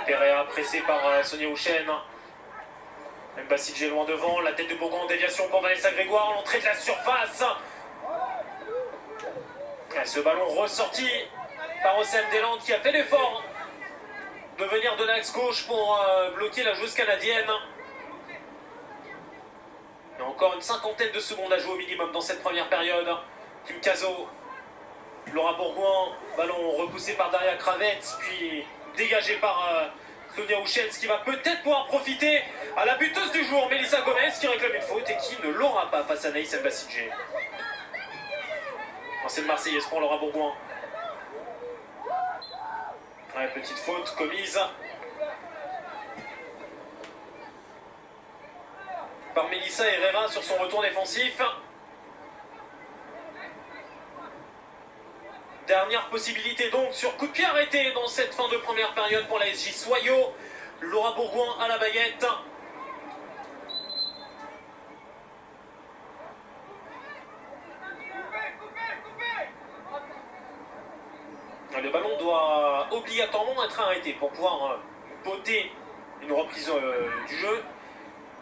Perea pressé par Sonia Houchen. Mbasidje loin devant, la tête de Bourgoin en déviation pour Vanessa Grégoire, l'entrée de la surface. Ce ballon ressorti par Océane Deslandes qui a fait l'effort de venir de l'axe gauche pour bloquer la joueuse canadienne. Il y a encore une cinquantaine de secondes à jouer au minimum dans cette première période. Kim Cazo, Laura Bourgoin, ballon repoussé par Daria Kravets, puis dégagé par Sonia Houchen, qui va peut-être pouvoir profiter à la buteuse du jour, Melissa Gomez, qui réclame une faute et qui ne l'aura pas face à Anaïs Mbasidje. Ancienne Marseillaise pour Laura Bourgoin. Ouais, petite faute commise par Melissa Herrera sur son retour défensif. Dernière possibilité donc sur coup de pied arrêté dans cette fin de première période pour la SJ Soyaux. Laura Bourgoin à la baguette. Le ballon doit obligatoirement être arrêté pour pouvoir botter une reprise du jeu.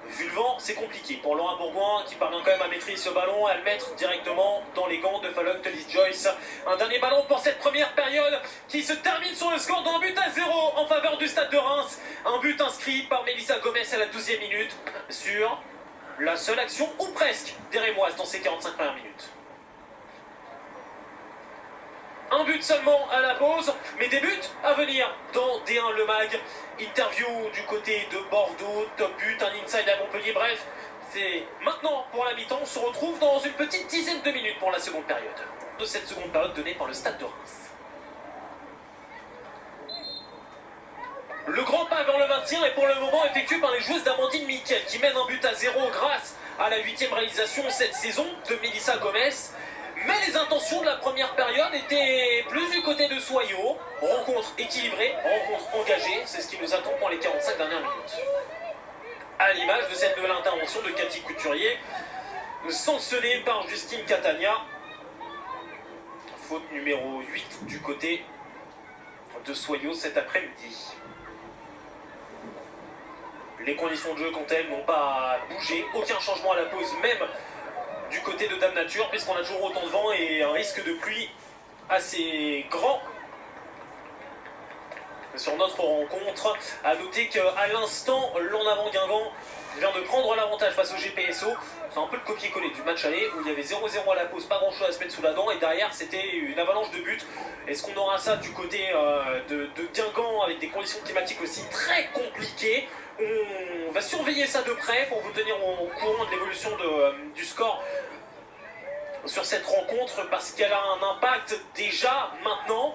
Vu le vent, c'est compliqué pour Laura Bourgoin qui parvient quand même à maîtriser ce ballon, à le mettre directement dans les gants de Fallon Tullis-Joyce. Un dernier ballon pour cette première période qui se termine sur le score d'un but à 0 en faveur du Stade de Reims. Un but inscrit par Mélissa Gomez à la 12e minute sur la seule action, ou presque, des Rémoises dans ces 45 premières minutes. Un but seulement à la pause, mais des buts à venir dans D1 Le Mag. Interview du côté de Bordeaux, top but, un inside à Montpellier. Bref, c'est maintenant pour la mi-temps. On se retrouve dans une petite dizaine de minutes pour la seconde période. De cette seconde période donnée par le Stade de Reims. Le grand pas vers le maintien est pour le moment effectué par les joueuses d'Amandine Miquel qui mènent un but à 0 grâce à la 8e réalisation cette saison de Mélissa Gomez. Mais les intentions de la première période étaient plus du côté de Soyaux. Rencontre équilibrée, rencontre engagée, c'est ce qui nous attend pour les 45 dernières minutes. À l'image de cette nouvelle intervention de Cathy Couturier, sanctionnée par Justine Catania. Faute numéro 8 du côté de Soyaux cet après-midi. Les conditions de jeu, quant à elles, n'ont pas bougé. Aucun changement à la pause, même du côté de Dame Nature, puisqu'on a toujours autant de vent et un risque de pluie assez grand sur notre rencontre. A noter qu'à l'instant, l'en avant Guingamp vient de prendre l'avantage face au GPSO. C'est un peu le copier-coller du match aller où il y avait 0-0 à la pause, pas grand chose à se mettre sous la dent, et derrière c'était une avalanche de buts. Est-ce qu'on aura ça du côté de Guingamp avec des conditions climatiques aussi très compliquées? On va surveiller ça de près pour vous tenir au courant de l'évolution du score sur cette rencontre, parce qu'elle a un impact déjà maintenant.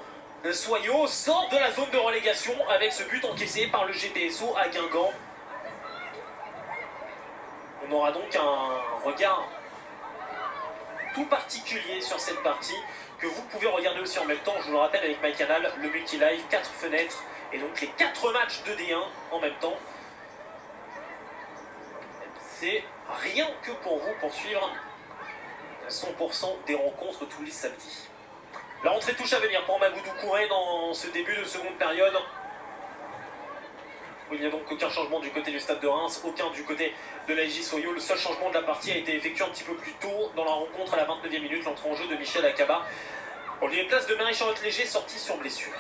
Soyaux sort de la zone de relégation avec ce but encaissé par le GPSO à Guingamp. On aura donc un regard tout particulier sur cette partie que vous pouvez regarder aussi en même temps, je vous le rappelle, avec MyCanal, le multi-live, 4 fenêtres et donc les 4 matchs de D1 en même temps. C'est rien que pour vous poursuivre 100% des rencontres tous les samedis. La rentrée touche à venir pour Magoudou Kouré dans ce début de seconde période. Il n'y a donc aucun changement du côté du Stade de Reims, aucun du côté de la SJ Soyaux. Le seul changement de la partie a été effectué un petit peu plus tôt dans la rencontre à la 29e minute, l'entrée en jeu de Michel Akaba. On lui est place de Marie-Charlotte Léger, sortie sur blessure.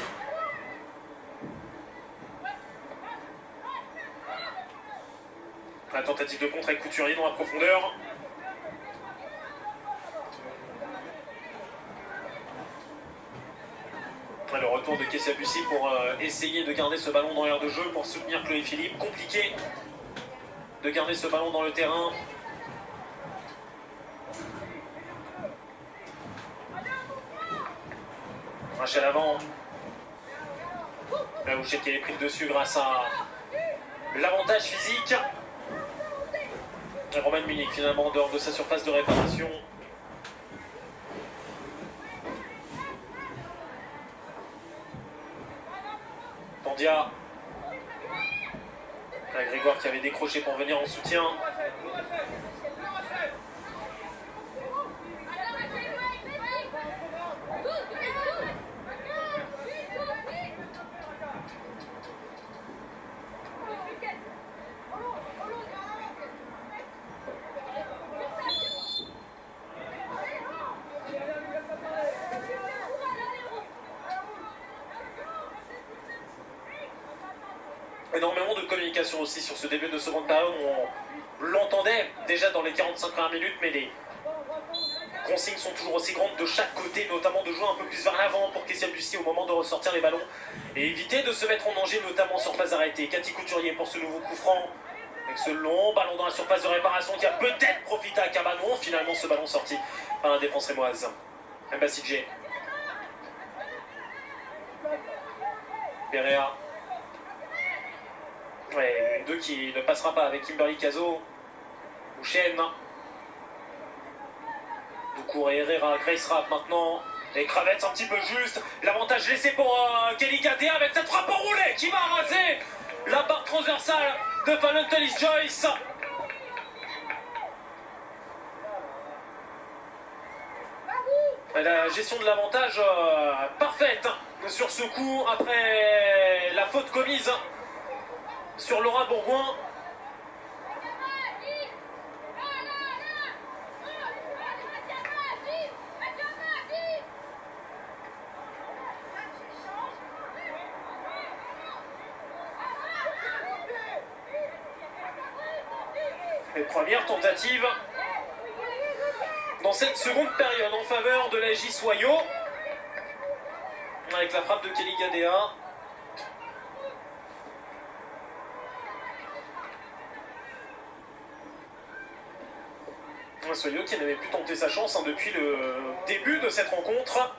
La tentative de contre avec Couturier dans la profondeur. Le retour de Kessia Bussy pour essayer de garder ce ballon dans l'aire de jeu pour soutenir Chloé Philippe. Compliqué de garder ce ballon dans le terrain. Rachel avant. La Houchette qui est pris le dessus grâce à l'avantage physique. Et Romain Munich finalement en dehors de sa surface de réparation. Tandia. Là, Grégoire qui avait décroché pour venir en soutien. Énormément de communication aussi sur ce début de seconde période. On l'entendait déjà dans les 45 premières minutes, mais les consignes sont toujours aussi grandes de chaque côté, notamment de jouer un peu plus vers l'avant pour Kessia Bussy au moment de ressortir les ballons et éviter de se mettre en danger, notamment sur phase arrêtée. Cathy Couturier pour ce nouveau coup franc avec ce long ballon dans la surface de réparation qui a peut-être profité à Cabanon. Finalement, ce ballon sorti par la défense rémoise. Mbassidje. Perea. Ouais, une 2 qui ne passera pas avec Kimberly Cazo. Bouchen. Doucouré, Herrera, Grace Rapp maintenant. Et Kravets un petit peu juste. L'avantage laissé pour Kelly Gadea avec cette frappe enroulée qui va raser la barre transversale de Fallon Tullis-Joyce. La gestion de l'avantage parfaite sur ce coup après la faute commise sur Laura Bourgoin. Et première tentative dans cette seconde période en faveur de la J Soyo avec la frappe de Kelly Gadea. Soyo qui n'avait plus tenté sa chance depuis le début de cette rencontre.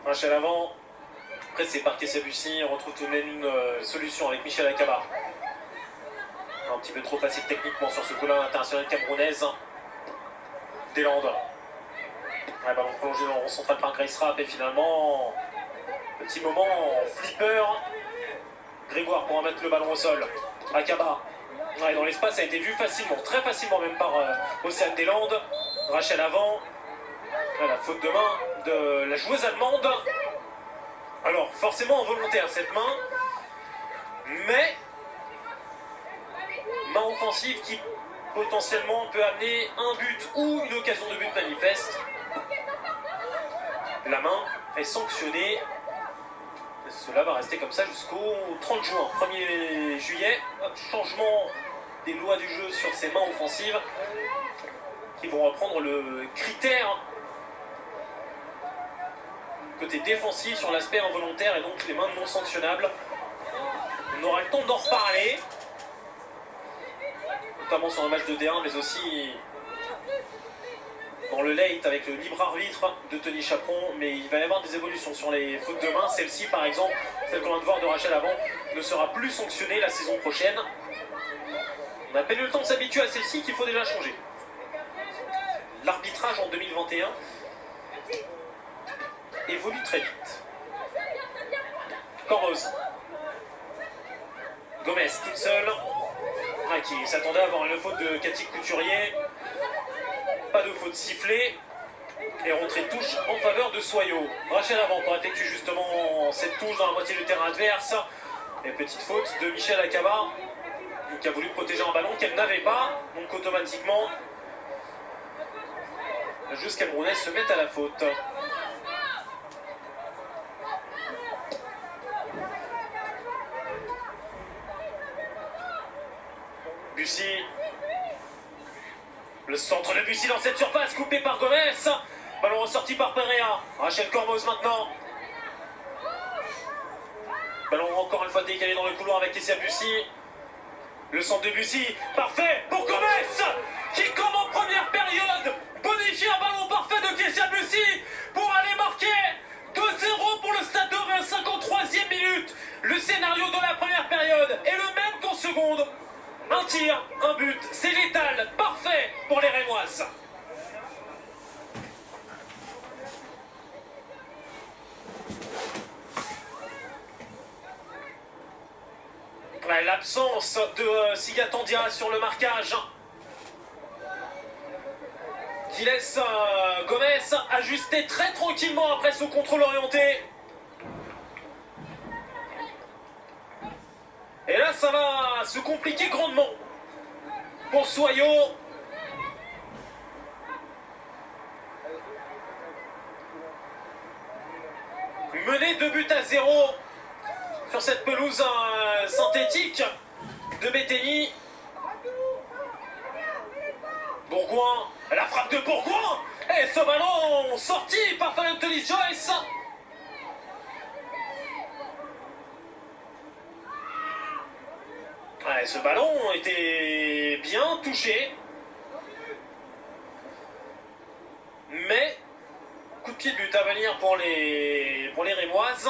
Rachel avant, pressé par Kessia Bussy, on retrouve tout de même une solution avec Michel Akaba. Un petit peu trop facile techniquement sur ce coup-là, international camerounaise. Deslandes. Ouais, ballon prolongé dans le rond central par Grace Rapp et finalement, petit moment flipper. Grégoire pour remettre le ballon au sol. Akaba. Ouais, dans l'espace, ça a été vu facilement, très facilement même par Océane Deslandes. Rachel avant. La faute de main de la joueuse allemande. Alors, forcément involontaire cette main, mais main offensive qui potentiellement peut amener un but ou une occasion de but manifeste. La main est sanctionnée. Cela va rester comme ça jusqu'au 30 juin. 1er juillet, changement des lois du jeu sur ces mains offensives qui vont reprendre le critère côté défensif sur l'aspect involontaire et donc les mains non sanctionnables. On aura le temps d'en reparler, notamment sur un match de D1, mais aussi dans le late avec le libre arbitre de Tony Chaperon. Mais il va y avoir des évolutions sur les fautes de main. Celle-ci, par exemple, celle qu'on vient de voir de Rachel avant, ne sera plus sanctionnée la saison prochaine. On a peine eu le temps de s'habituer à celle-ci qu'il faut déjà changer. L'arbitrage en 2021 évolue très vite. Cormoz. Gomez toute seule. Qui s'attendait à avoir une faute de Cathy Couturier. Pas de faute sifflée. Et rentrée de touche en faveur de Soyo. Rachel avant pour effectuer justement cette touche dans la moitié du terrain adverse. Et petite faute de Michel Akaba qui a voulu protéger un ballon qu'elle n'avait pas. Donc automatiquement, la joueuse camerounaise se met à la faute. Bussy. Le centre de Bussy dans cette surface, coupé par Gomez. Ballon ressorti par Perea. Rachel Cormoz maintenant. Ballon encore une fois décalé dans le couloir avec Kessia Bussy. Le centre de Bussy, parfait pour Gomez, qui comme en première période bonifie un ballon parfait de Kessia Bussy pour aller marquer 2-0 pour le Stade de Reims, 53e minute. Le scénario de la première période est le même qu'en seconde. Un tir, un but, c'est létal, parfait pour les Rémoises. L'absence de Sigatandia sur le marquage qui laisse Gomez ajuster très tranquillement après ce contrôle orienté. Et là, ça va se compliquer grandement pour Soyo. Mené 2-0 sur cette pelouse synthétique de Bétheny. Bourgoin, la frappe de Bourgoin. Et ce ballon sorti par Fallon Tullis-Joyce. Ouais, ce ballon était bien touché. pied de but à venir pour les Rémoises.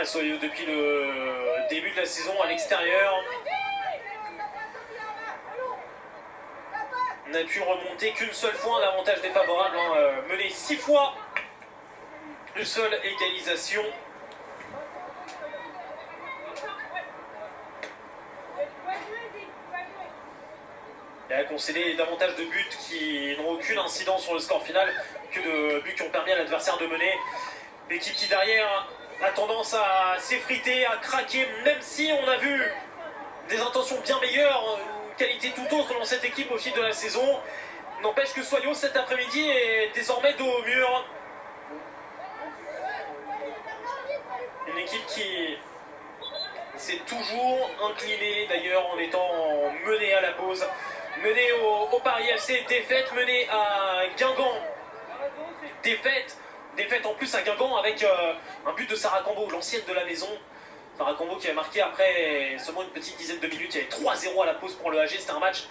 Soyeux depuis le début de la saison à l'extérieur n'a pu remonter qu'une seule fois, un avantage défavorable, mené 6 fois, une seule égalisation. Il a concédé davantage de buts qui n'ont aucune incidence sur le score final que de buts qui ont permis à l'adversaire de mener. L'équipe qui derrière a tendance à s'effriter, à craquer, même si on a vu des intentions bien meilleures, une qualité tout autre dans cette équipe au fil de la saison. N'empêche que Soyaux cet après-midi est désormais dos au mur. Une équipe qui s'est toujours inclinée d'ailleurs en étant menée à la pause, menée au Paris FC, défaite, menée à Guingamp, défaite en plus à Guingamp avec un but de Sarah Cambo, l'ancienne de la maison. Sarah Cambo qui avait marqué après seulement une petite dizaine de minutes. Il y avait 3-0 à la pause pour le AG. C'était un match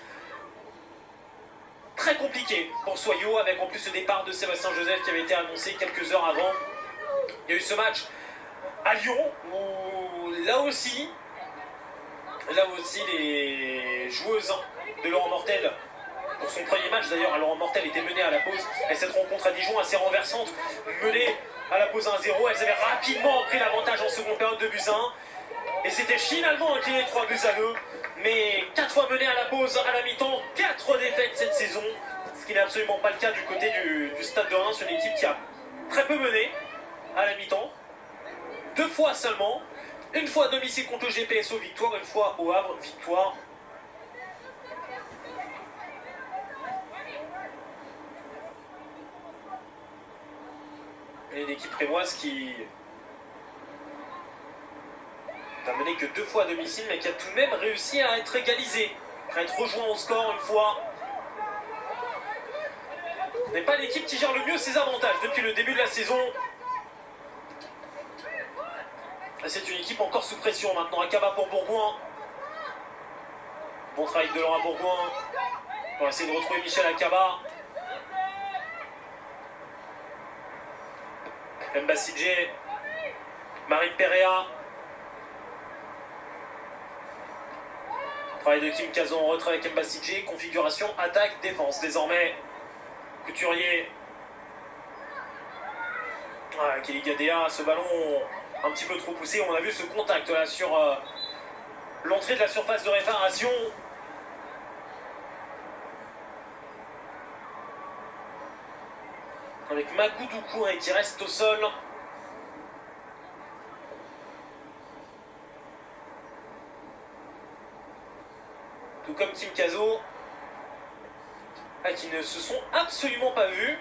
très compliqué pour Soyaux, avec en plus le départ de Sébastien Joseph qui avait été annoncé quelques heures avant. Il y a eu ce match à Lyon où là aussi les joueuses de Laurent Mortel, pour son premier match d'ailleurs, Laurent Mortel était menée à la pause, et cette rencontre à Dijon assez renversante, menée à la pause 1-0, elles avaient rapidement pris l'avantage en seconde période de buts 1, et c'était finalement incliné 3 buts à 2, mais 4 fois menées à la pause à la mi-temps, 4 défaites cette saison, ce qui n'est absolument pas le cas du côté du Stade de Reims, une équipe qui a très peu mené à la mi-temps, 2 fois seulement, une fois à domicile contre le GPSO, victoire, une fois au Havre, victoire. Et une équipe rémoise qui n'a mené que 2 fois à domicile, mais qui a tout de même réussi à être égalisée, à être rejoint au score une fois. Ce n'est pas l'équipe qui gère le mieux ses avantages depuis le début de la saison. C'est une équipe encore sous pression maintenant. Akaba pour Bourgoin. Bon travail de Laura Bourgoin. On va essayer de retrouver Michel Akaba. Mbassidje. Marine Perea. Travail de Kim Kazon en retrait avec Mbassidje. Configuration attaque, défense. Désormais, Couturier. Ah, Kelly Gadea, ce ballon un petit peu trop poussé. On a vu ce contact là sur l'entrée de la surface de réparation. Avec Magou Doucouré qui reste au sol. Tout comme Kim Kazo. Qui ne se sont absolument pas vus.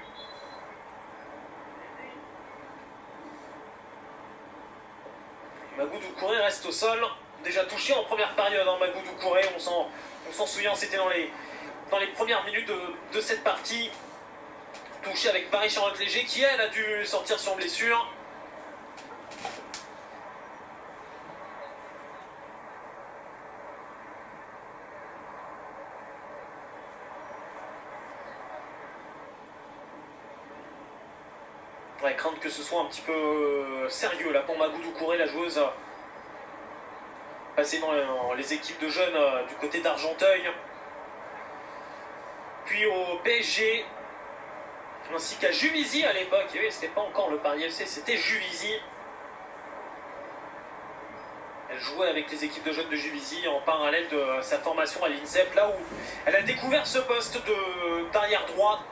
Magou Doucouré reste au sol. Déjà touché en première période, hein, Magou Doucouré, on s'en souvient, c'était dans les premières minutes de cette partie. Touché avec Marie-Charlotte Léger qui, elle, a dû sortir sur blessure. Ouais, crainte que ce soit un petit peu sérieux là pour Magou Doucouré, la joueuse passée dans les équipes de jeunes du côté d'Argenteuil, puis au PSG, ainsi qu'à Juvisy à l'époque. Oui, c'était pas encore le Paris FC, c'était Juvisy. Elle jouait avec les équipes de jeunes de Juvisy en parallèle de sa formation à l'INSEP, là où elle a découvert ce poste d'arrière droit,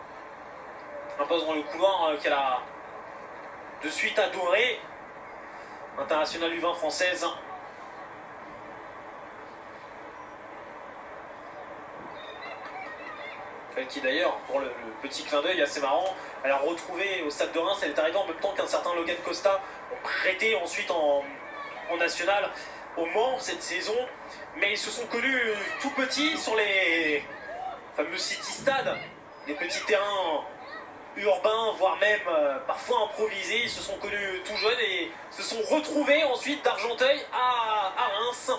un poste dans le couloir qu'elle a de suite adoré. Internationale U20 française. Qui d'ailleurs, pour le petit clin d'œil assez marrant, elle a retrouvé au Stade de Reims, elle est arrivée en même temps qu'un certain Logan Costa, prêté ensuite en national au Mans cette saison, mais ils se sont connus tout petits sur les fameux City Stades, des petits terrains urbains, voire même parfois improvisés. Ils se sont connus tout jeunes et se sont retrouvés ensuite d'Argenteuil à Reims.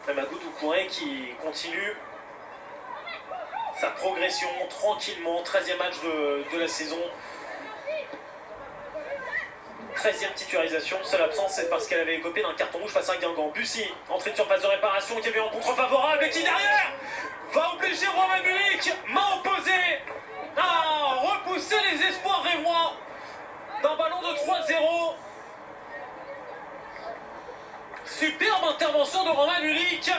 Mamadou Doucouré qui continue sa progression tranquillement. 13e match de la saison. 13e titularisation. Seule absence, c'est parce qu'elle avait écopé d'un carton rouge face à Guingamp. Bussy, entrée de surface de réparation qui avait eu un contre favorable et qui derrière va obliger Romain Mulik, main opposée, à repousser les espoirs rémois d'un ballon de 3-0. Superbe intervention de Romain Mulik.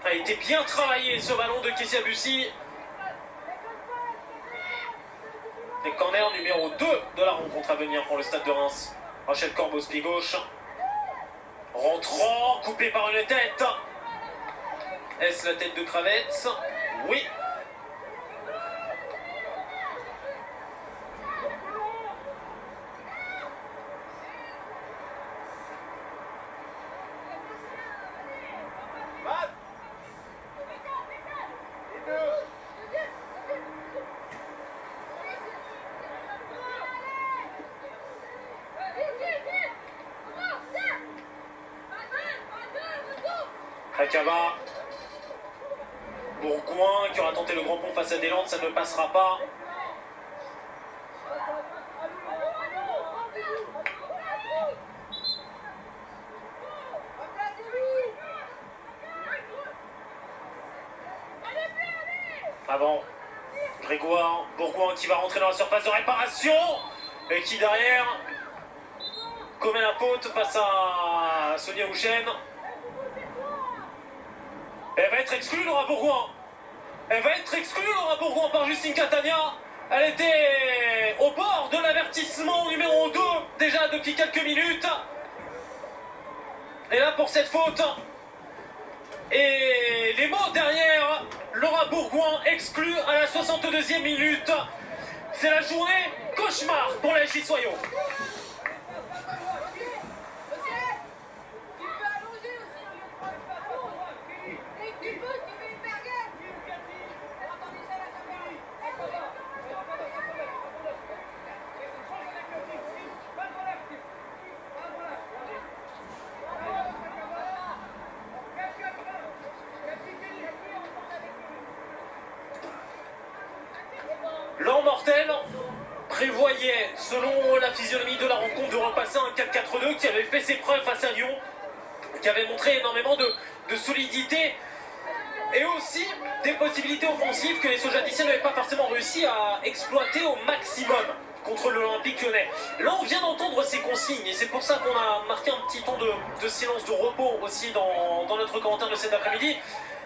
A été bien travaillé ce ballon de Kessia Bussy. Et corner numéro 2 de la rencontre à venir pour le Stade de Reims. Rachel Corbos, pied gauche. Rentrant, coupé par une tête. Est-ce la tête de Kravets? Oui. Akaba, Bourgoin qui aura tenté le grand pont face à Deslandes, ça ne passera pas. Avant, Grégoire, Bourgoin qui va rentrer dans la surface de réparation et qui derrière commet la faute face à Sonia Houchen. Elle va être exclue, Laura Bourgoin. Elle va être exclue, Laura Bourgoin, par Justine Catania. Elle était au bord de l'avertissement numéro 2, déjà depuis quelques minutes. Et là, pour cette faute. Et les mots derrière, Laura Bourgoin exclue à la 62e minute. C'est la journée cauchemar pour la SJ Soyaux. Laurent Mortel prévoyait, selon la physionomie de la rencontre, de repasser un 4-4-2 qui avait fait ses preuves face à Lyon, qui avait montré énormément de solidité et aussi des possibilités offensives que les Sojaticiens n'avaient pas forcément réussi à exploiter au maximum contre l'Olympique Lyonnais. Là, on vient d'entendre ces consignes et c'est pour ça qu'on a marqué un petit ton de silence, de repos aussi dans notre commentaire de cet après-midi.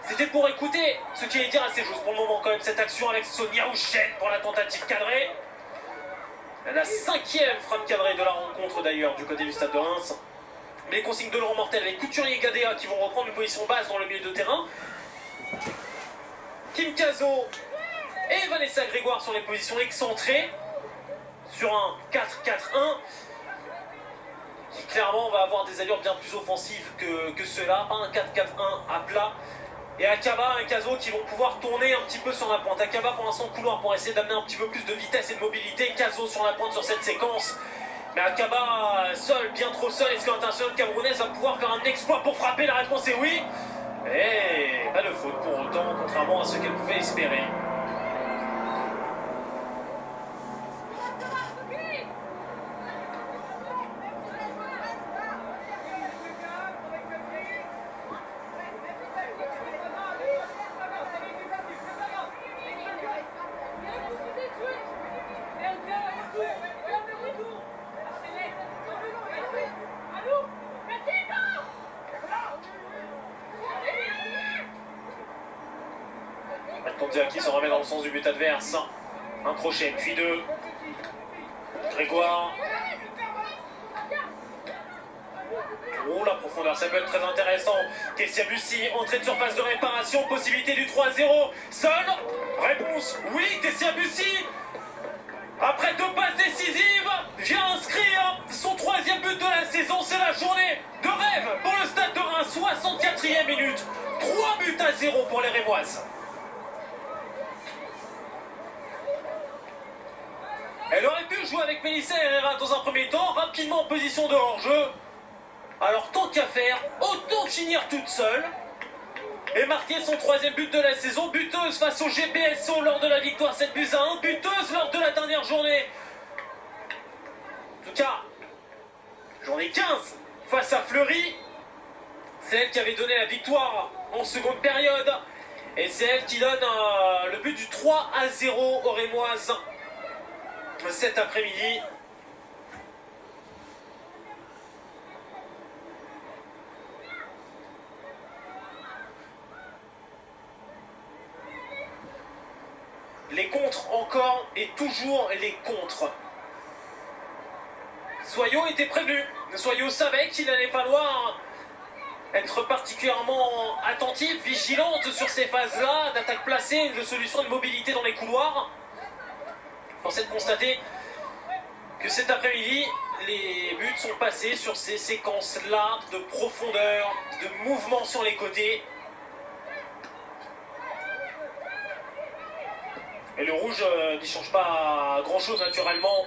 C'était pour écouter ce qui allait dire assez juste pour le moment quand même cette action avec Sonia Houchen pour la tentative cadrée. La 5e frappe cadrée de la rencontre d'ailleurs du côté du Stade de Reims. Les consignes de Laurent Mortel avec Couturier et Gadea qui vont reprendre une position basse dans le milieu de terrain. Kim Cazo et Vanessa Grégoire sur les positions excentrées sur un 4-4-1 qui clairement va avoir des allures bien plus offensives que cela, pas un 4-4-1 à plat. Et Akaba et Cazo qui vont pouvoir tourner un petit peu sur la pointe. Akaba pour l'instant couloir pour essayer d'amener un petit peu plus de vitesse et de mobilité. Cazo sur la pointe sur cette séquence. Mais Akaba seul, bien trop seul. Est-ce que l'international camerounaise va pouvoir faire un exploit pour frapper? La réponse est oui. Et pas de faute pour autant, contrairement à ce qu'elle pouvait espérer. Qui se remet dans le sens du but adverse. Un crochet, puis deux. Grégoire. Oh, la profondeur, ça peut être très intéressant. Kessia Bussy, entrée de surface de réparation, possibilité du 3-0. Seul. Réponse, oui, Kessia Bussy. Après 2 passes décisives, vient inscrire son 3e but de la saison. C'est la journée de rêve pour le Stade de Reims, 64e minute, 3-0 pour les Rémoises. Elle aurait pu jouer avec Melissa Herrera dans un premier temps, rapidement en position de hors-jeu. Alors tant qu'à faire, autant finir toute seule et marquer son 3e but de la saison. Buteuse face au GPSO lors de la victoire 7-1, buteuse lors de la dernière journée. En tout cas, journée 15 face à Fleury. C'est elle qui avait donné la victoire en seconde période. Et c'est elle qui donne le but du 3-0 aux Rémoises cet après-midi. Les contres encore et toujours les contres. Soyaux était prévenu. Soyaux savait qu'il allait falloir être particulièrement attentif, vigilante sur ces phases-là, d'attaque placée, de solutions de mobilité dans les couloirs. Force est de constater que cet après-midi, les buts sont passés sur ces séquences-là de profondeur, de mouvement sur les côtés. Et le rouge n'y change pas grand-chose naturellement.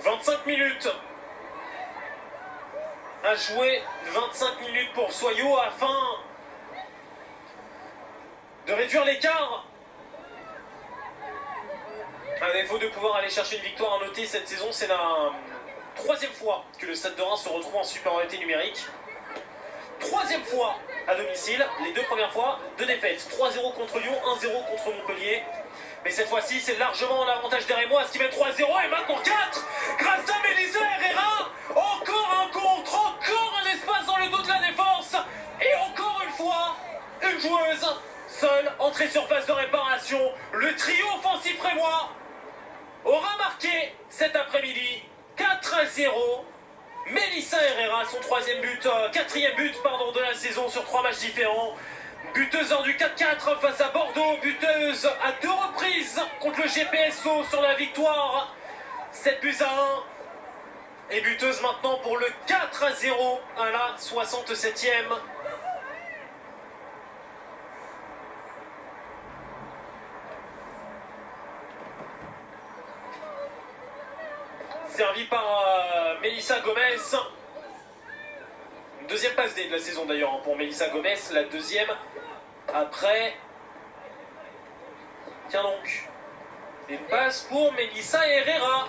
« 25 minutes à jouer, 25 minutes pour Soyaux afin de réduire l'écart. À défaut de pouvoir aller chercher une victoire à noter cette saison, c'est la 3e fois que le Stade de Reims se retrouve en supériorité numérique. 3e fois à domicile, les 2 premières fois, 2 défaites. 3-0 contre Lyon, 1-0 contre Montpellier. Mais cette fois-ci, c'est largement l'avantage des Rémois, ce qui met 3-0 et maintenant 4 grâce à Melissa Herrera. Encore un contre, encore un espace dans le dos de la défense. Et encore une fois, une joueuse seule, entrée sur phase de réparation. Le trio offensif rémois aura marqué cet après-midi 4-0. Melissa Herrera, son 3e but, 4e but pardon, de la saison sur 3 matchs différents. Buteuse lors du 4-4 face à Bordeaux, buteuse à 2 reprises contre le GPSO sur la victoire 7-1. Et buteuse maintenant pour le 4-0 à la 67e. Servi par Melissa Gomez. Une 2e passe D de la saison d'ailleurs pour Melissa Gomez, la 2e après. Tiens donc, une passe pour Melissa Herrera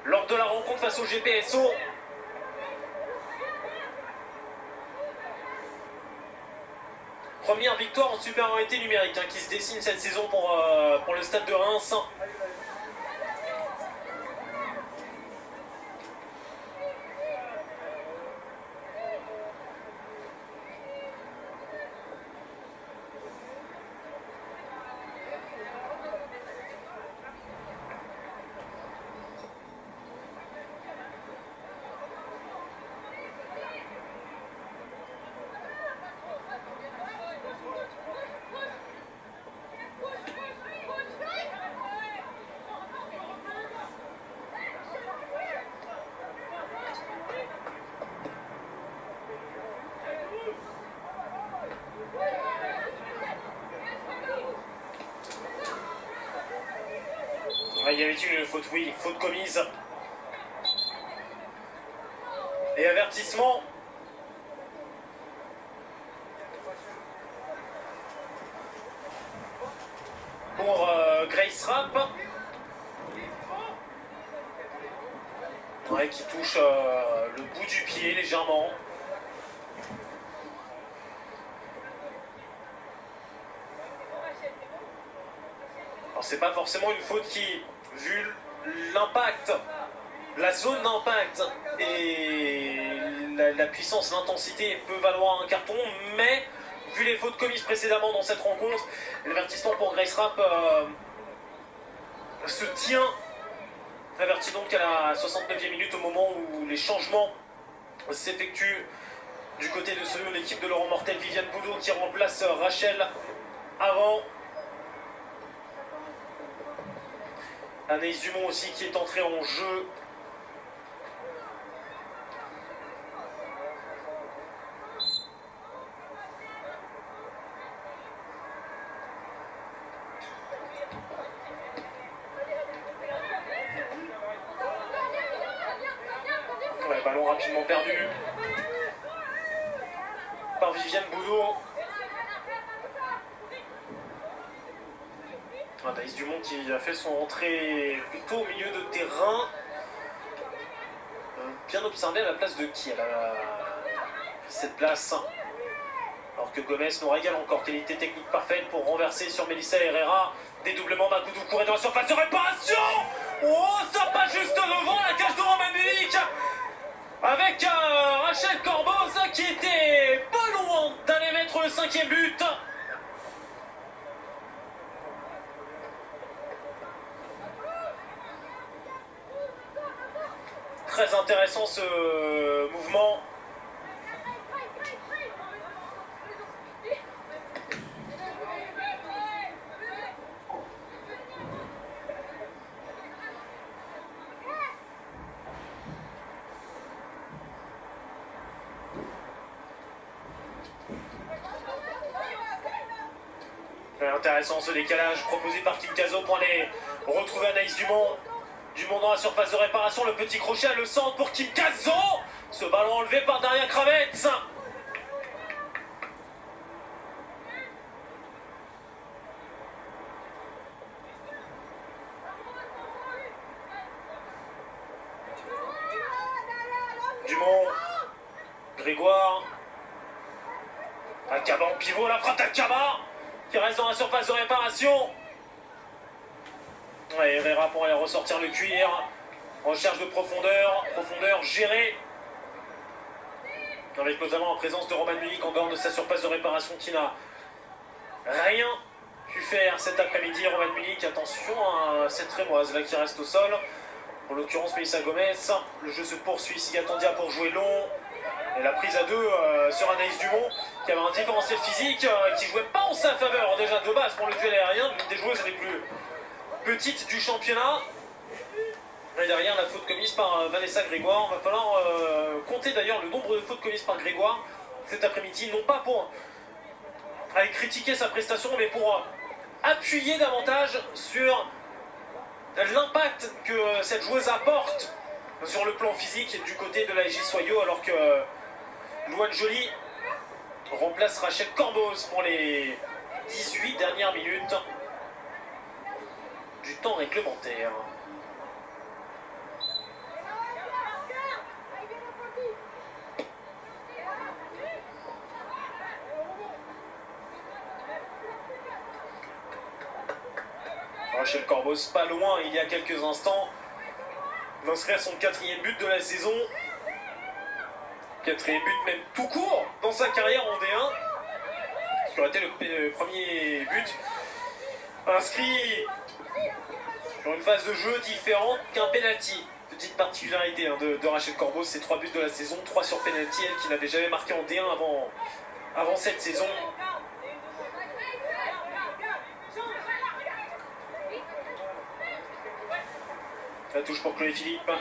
lors de la rencontre face au GPSO. Première victoire en supériorité numérique qui se dessine cette saison pour le Stade de Reims. Il y avait une faute, oui, faute commise. Et avertissement. Pour Grace Rapp. Ouais, qui touche le bout du pied légèrement. Alors c'est pas forcément une faute qui, vu l'impact, la zone d'impact et la puissance, l'intensité peut valoir un carton, mais vu les fautes commises précédemment dans cette rencontre, l'avertissement pour Grace Rapp se tient Averti donc à la 69e minute, au moment où les changements s'effectuent du côté de Soyo, l'équipe de Laurent Mortel. Viviane Boudot qui remplace Rachel avant. Anaïs Dumont aussi qui est entrée en jeu. Ouais, ballon rapidement perdu par Viviane Boudot. Anaïs Dumont qui a fait son entrée plutôt au milieu de terrain. Bien observé à la place de qui? Elle a cette place. Alors que Gomez nous régale encore. Qualité technique parfaite pour renverser sur Melissa Herrera. Dédoublement, Magoudou courait dans la surface de réparation. Oh, ça passe juste devant la cage de Romain Mulik. Avec Rachel Corboz qui était pas loin d'aller mettre le 5e but. Très intéressant ce mouvement. Intéressant ce décalage proposé par Kim Cazo pour aller retrouver Anaïs Dumont. Dumont dans la surface de réparation, le petit crochet à le centre pour Kim Cazo. Ce ballon enlevé par Daria Kravets. Dumont, Grégoire, Akaba en pivot, la frappe d'Akaba qui reste dans la surface de réparation. Ouais, Herrera pour aller ressortir le cuir. Recherche de profondeur, profondeur gérée. Avec notamment en présence de Romain Mulik en dehors de sa surface de réparation qui n'a rien pu faire cet après-midi. Romain Mulik, attention à cette Rémoise là qui reste au sol. En l'occurrence Melissa Gomez. Le jeu se poursuit, Sigatondia pour jouer long. Et la prise à deux sur Anaïs Dumont qui avait un différentiel physique qui jouait pas en sa faveur déjà de base pour le duel aérien, l'une des joueuses les plus petites du championnat. Et derrière la faute commise par Vanessa Grégoire. Il va falloir compter d'ailleurs le nombre de fautes commises par Grégoire cet après-midi, non pas pour aller critiquer sa prestation mais pour appuyer davantage sur l'impact que cette joueuse apporte sur le plan physique du côté de la SJ Soyo, alors que Louane Joly remplace Rachel Corboz pour les 18 dernières minutes du temps réglementaire. Rachel Corboz pas loin il y a quelques instants d'inscrire son 4e but de la saison. 4e but même tout court dans sa carrière en D1. Ce qui aurait été le premier but inscrit sur une phase de jeu différente qu'un penalty. Petite particularité de Rachel Corboz, c'est 3 buts de la saison, 3 sur penalty, elle qui n'avait jamais marqué en D1 avant cette saison. La touche pour Chloé Philippe.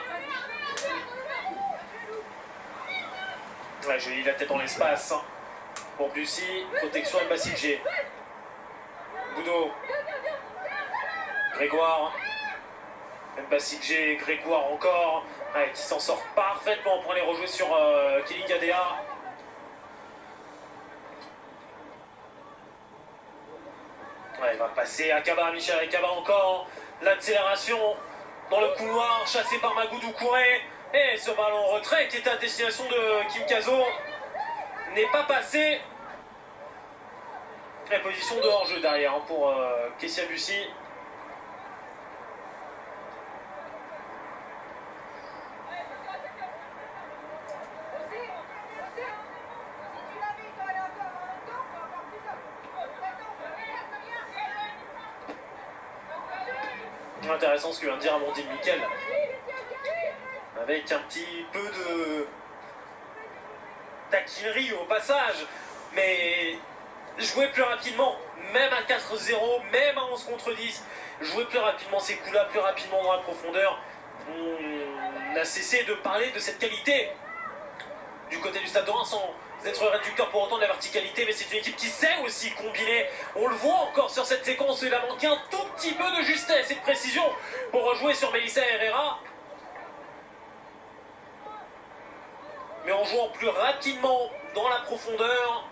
Ouais, j'ai la tête dans l'espace. Pour Bussy, protection à Bassidje. Boudot. Grégoire. Bassidje, Grégoire encore. Ouais, qui s'en sort parfaitement pour aller rejouer sur Kelly Gadea. Ouais, il va passer à Akaba, Michel Akaba encore. L'accélération dans le couloir, chassé par Magoudou Kouré. Et ce ballon en retrait qui était à destination de Kim Cazo n'est pas passé. La position de hors-jeu derrière pour Kessia Bussy. Intéressant ce que vient de dire Amandine Miquel avec un petit peu de taquinerie au passage, mais jouer plus rapidement, même à 4-0, même à 11 contre 10, jouer plus rapidement ces coups-là, plus rapidement dans la profondeur. On a cessé de parler de cette qualité du côté du Stade de Reims sans être réducteur pour autant de la verticalité, mais c'est une équipe qui sait aussi combiner. On le voit encore sur cette séquence où il a manqué un tout petit peu de justesse et de précision pour rejouer sur Melissa Herrera. Mais en jouant plus rapidement dans la profondeur,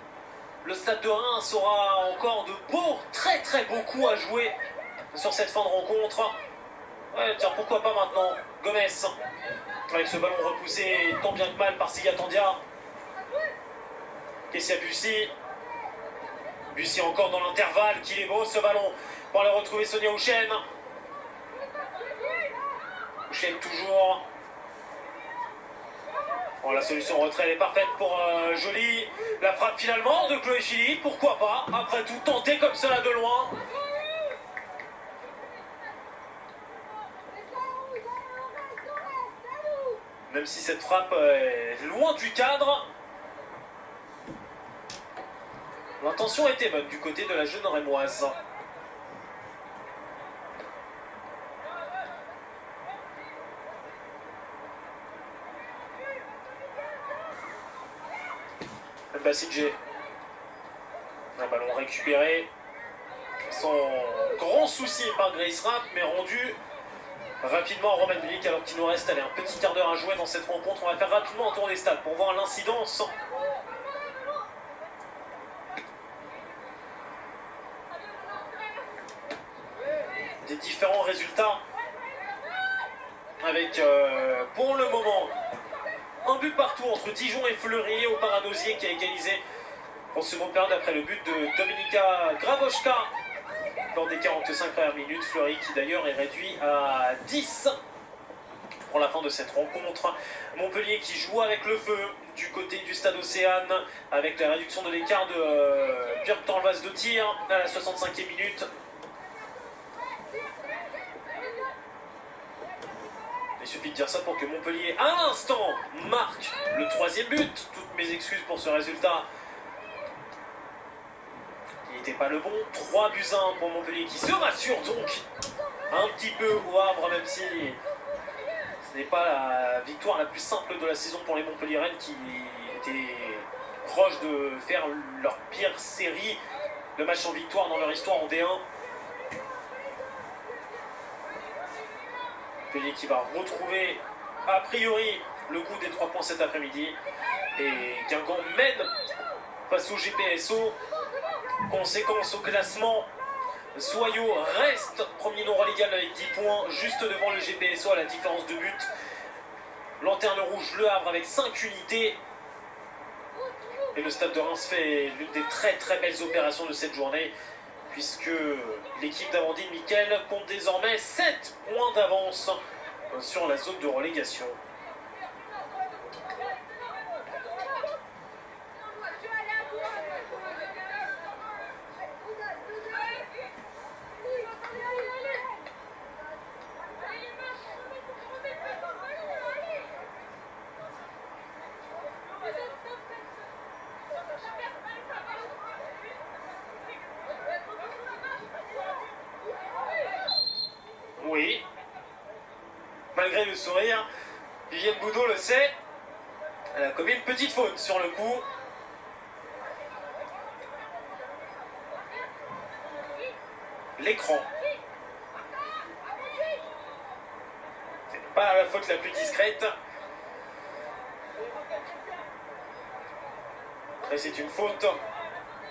le Stade de Reims aura encore de très beaux coups à jouer sur cette fin de rencontre. Ouais, tiens, pourquoi pas maintenant Gomez, avec ce ballon repoussé tant bien que mal par Siga Tandia. Kessia Bussy. Bussy encore dans l'intervalle, qu'il est beau ce ballon pour aller retrouver Sonia Houchen. Houchen toujours. Bon, la solution retrait elle est parfaite pour Joly. La frappe finalement de Chloé Philippe, pourquoi pas, après tout tenter comme cela de loin. Même si cette frappe est loin du cadre, l'intention était bonne du côté de la jeune rémoise. Bassidje. Un ballon récupéré sans grand souci par Grace Rapp, mais rendu rapidement à Romain Milik alors qu'il nous reste un petit quart d'heure à jouer dans cette rencontre. On va faire rapidement un tour des stades pour voir l'incidence des différents résultats avec pour le moment un but partout entre Dijon et Fleury. Au Paranosier qui a égalisé en seconde période après le but de Dominika Gravoška lors des 45 premières minutes. Fleury qui d'ailleurs est réduit à 10 pour la fin de cette rencontre. Montpellier qui joue avec le feu du côté du stade Océane avec la réduction de l'écart de Björk Torlvas de tir à la 65e minute. Il suffit de dire ça pour que Montpellier, à l'instant, marque le 3e but. Toutes mes excuses pour ce résultat. Il n'était pas le bon. 3-1 pour Montpellier qui se rassure donc un petit peu au Havre, même si ce n'est pas la victoire la plus simple de la saison pour les Montpelliéraines qui étaient proches de faire leur pire série de matchs en victoire dans leur histoire en D1. Montpellier qui va retrouver a priori le coup des 3 points cet après-midi. Et Guingamp mène face au GPSO. Conséquence au classement, Soyaux reste premier non relégable avec 10 points, juste devant le GPSO à la différence de but. Lanterne rouge, Le Havre avec 5 unités. Et le Stade de Reims fait l'une des très belles opérations de cette journée, puisque l'équipe d'Amandine Miquel compte désormais 7 points d'avance sur la zone de relégation. Oui, malgré le sourire, Viviane Boudot le sait, elle a commis une petite faute sur le coup. L'écran. C'est pas la faute la plus discrète. Et c'est une faute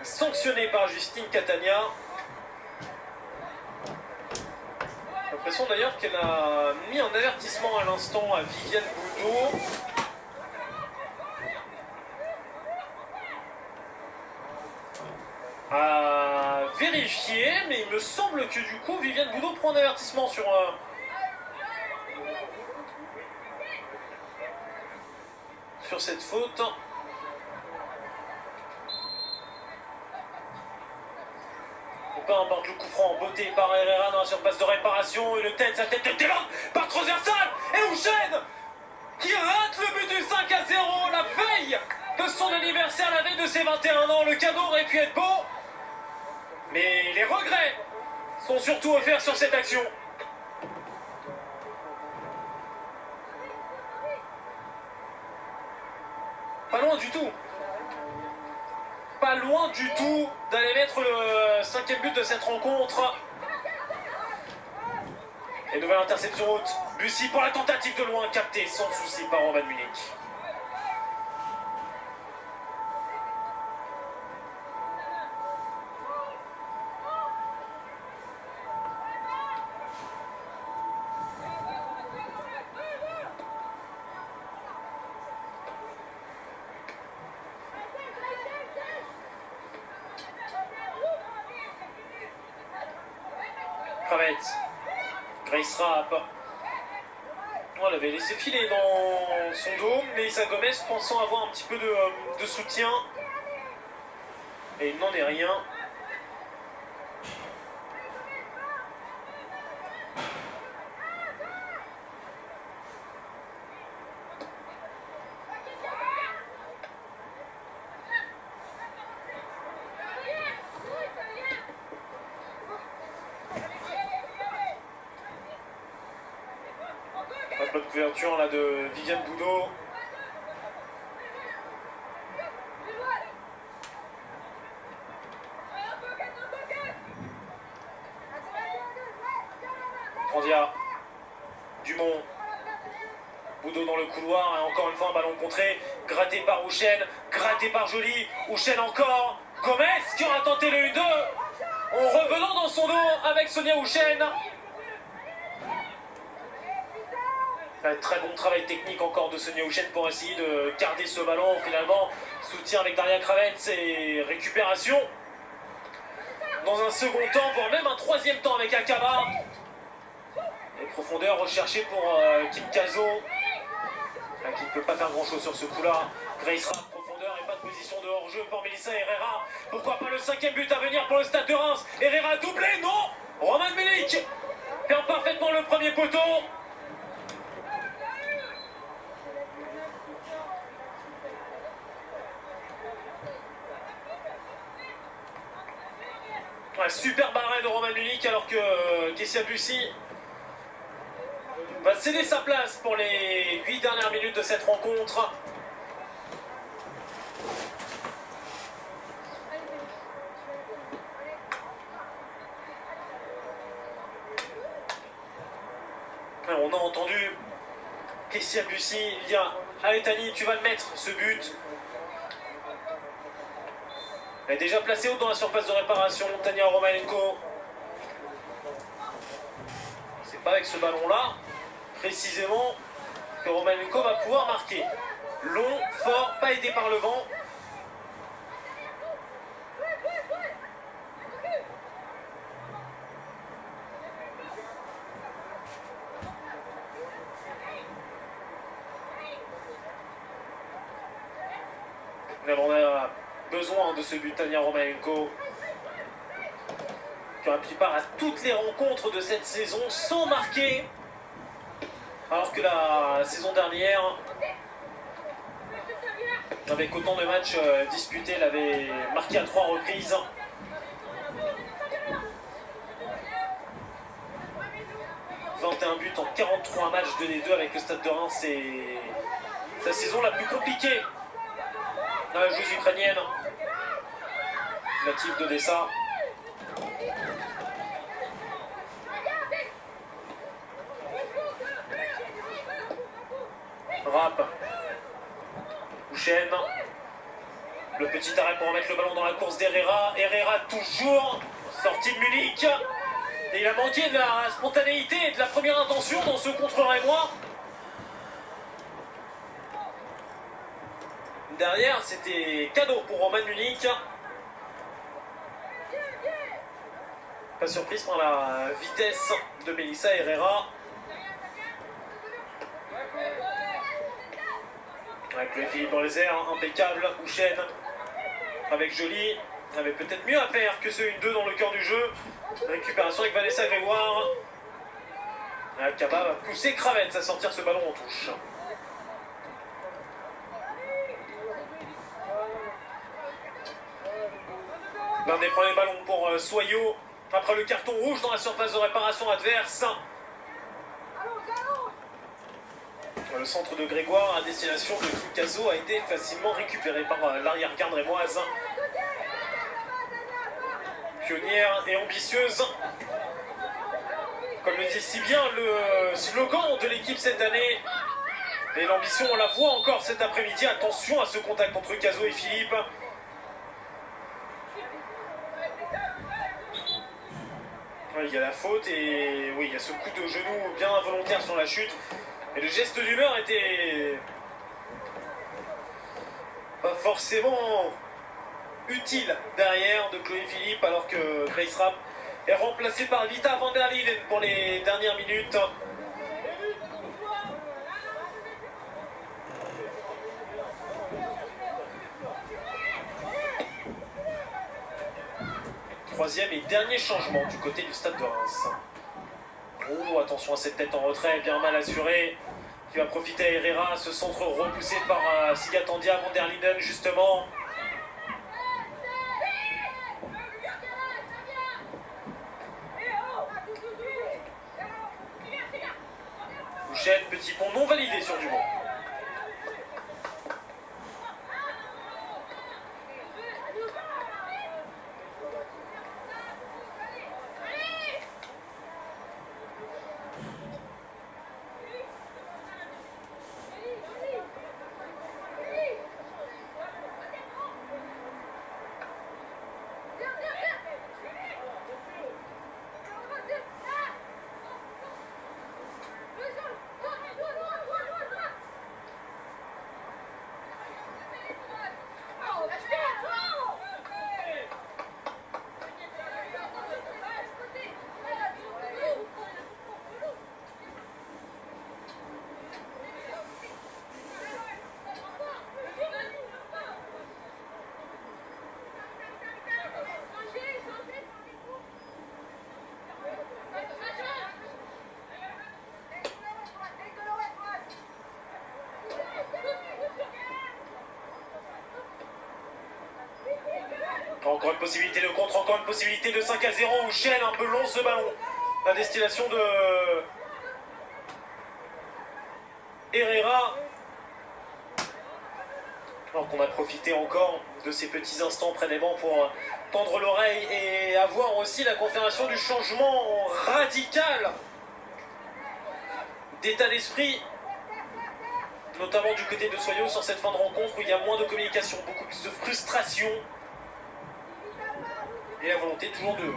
sanctionnée par Justine Catania. J'ai l'impression d'ailleurs qu'elle a mis un avertissement à l'instant à Viviane Boudot. À vérifier, mais il me semble que du coup Viviane Boudot prend un avertissement sur cette faute. Peu importe, le coup franc beauté par Herrera dans la surface de réparation. Une tête, sa tête est élevée par transversale. Et Houchen qui rate le but du 5-0 la veille de son anniversaire, la veille de ses 21 ans. Le cadeau aurait pu être beau, mais les regrets sont surtout offerts sur cette action. Pas loin du tout. Pas loin du tout d'aller mettre le 5e but de cette rencontre. Et nouvelle interception haute. Bussy pour la tentative de loin, captée sans souci par Roman Mülich. Kravets, Grace Rapp. On l'avait laissé filer dans son dos, mais Isa Gomez pensant avoir un petit peu de soutien. Et il n'en est rien. Bonne couverture là de Viviane Boudot. Trandia, Dumont, Boudot dans le couloir, et encore une fois un ballon contré, gratté par Houchen, gratté par Joly, Houchen encore, Gomez qui aura tenté le 1-2, en revenant dans son dos avec Sonia Houchen. Très bon travail technique encore de Sonia Houchen pour essayer de garder ce ballon. Finalement, soutien avec Daria Kravets et récupération. Dans un second temps, voire même un troisième temps avec Akaba. Et profondeur recherchée pour Kim Kazo, qui ne peut pas faire grand chose sur ce coup-là. Grace Rapp, profondeur et pas de position de hors-jeu pour Melissa Herrera. Pourquoi pas le 5e but à venir pour le Stade de Reims. Herrera doublé, non. Roman Mülich ferme parfaitement le premier poteau. Un super barré de Roman Mülich alors que Kessia Bussy va céder sa place pour les 8 dernières minutes de cette rencontre. Alors, on a entendu Kessia Bussy dire « Allez Tani, tu vas le mettre ce but ». Elle est déjà placée haut dans la surface de réparation, Tania Romanenko. C'est pas avec ce ballon-là, précisément, que Romanenko va pouvoir marquer. Long, fort, pas aidé par le vent. Mais on a besoin de ce but, Tania Romanenko, qui aura pris part à toutes les rencontres de cette saison sans marquer, alors que la saison dernière, avec autant de matchs disputés, elle avait marqué à 3 reprises. « 21 buts en 43 matchs de D2 avec le Stade de Reims, c'est sa saison la plus compliquée. La joueuse ukrainienne, native d'Odessa. Rapp, Houchen, le petit arrêt pour remettre le ballon dans la course d'Herrera. Herrera toujours sorti de Mülich. Et il a manqué de la spontanéité et de la première intention dans ce contre-Rémois. Derrière, c'était cadeau pour Roman Mülich. Pas surprise par la vitesse de Melissa Herrera. Avec le Philippe dans les airs, impeccable. Houchen avec Joly. Avait peut-être mieux à faire que ce 1-2 dans le cœur du jeu. Récupération avec Vanessa Grégoire. Akaba va pousser Kravets à sortir ce ballon en touche. L'un des premiers ballons pour Soyo après le carton rouge dans la surface de réparation adverse. Le centre de Grégoire à destination de Fukazo a été facilement récupéré par l'arrière-garde rémoise. Pionnière et ambitieuse. Comme le dit si bien le slogan de l'équipe cette année. Et l'ambition, on la voit encore cet après-midi. Attention à ce contact entre Caso et Philippe. Il y a la faute et oui, il y a ce coup de genou bien involontaire sur la chute. Et le geste d'humeur était pas forcément utile derrière de Chloé Philippe, alors que Grace Rapp est remplacée par Vita van der Linden pour les dernières minutes. Troisième et dernier changement du côté du stade de Reims. Oh, attention à cette tête en retrait, bien mal assurée, qui va profiter à Herrera, ce centre repoussé par Sigatandia, van der Linden justement. Bouchette, petit pont non validé sur Dumont. Encore une possibilité de contre, encore une possibilité de 5-0 où Shell un peu long ce ballon. La destination de Herrera. Alors qu'on a profité encore de ces petits instants près des bancs pour tendre l'oreille et avoir aussi la confirmation du changement radical d'état d'esprit, notamment du côté de Soyo sur cette fin de rencontre où il y a moins de communication, beaucoup plus de frustration. Et la volonté toujours de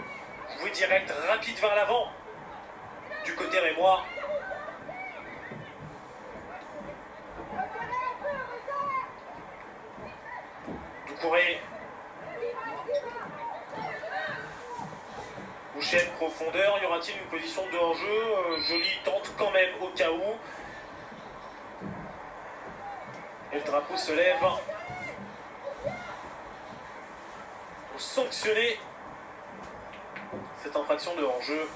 jouer direct, rapide vers l'avant du côté rémois. Doucouré. Bouchette, profondeur. Y aura-t-il une position de hors-jeu? Jolie tente quand même au cas où. Et le drapeau se lève. Pour sanctionner cette infraction de hors-jeu.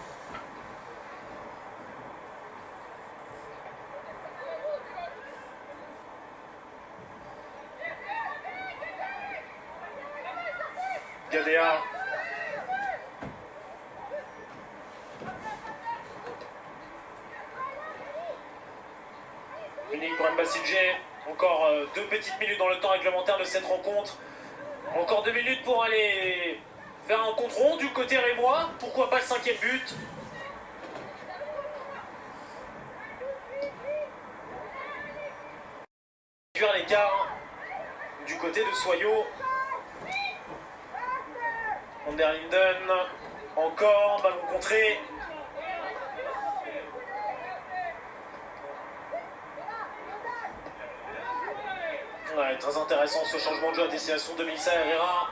Gadea. Unique pour Mbasidje. Encore 2 petites minutes dans le temps réglementaire de cette rencontre. Encore 2 minutes pour aller faire un contre-rond du côté rémois. Pourquoi pas le 5e but? Réduire l'écart du côté de Soyo. Van der Linden. Encore, ballon contré. Ouais, très intéressant ce changement de jeu à destination de Melissa Herrera.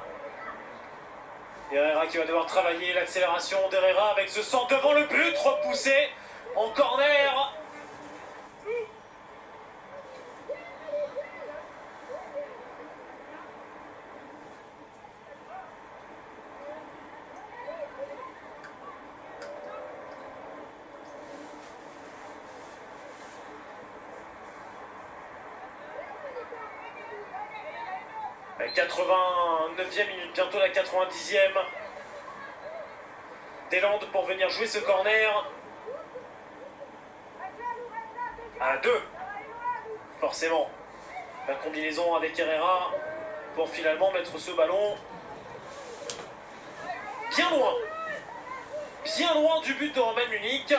Herrera qui va devoir travailler l'accélération d'Herrera avec ce centre devant le but, repoussé en corner. La 89e minute, bientôt la 90e. Deslandes pour venir jouer ce corner. À 2. Forcément. La combinaison avec Herrera pour finalement mettre ce ballon bien loin. Bien loin du but de Roman Munich.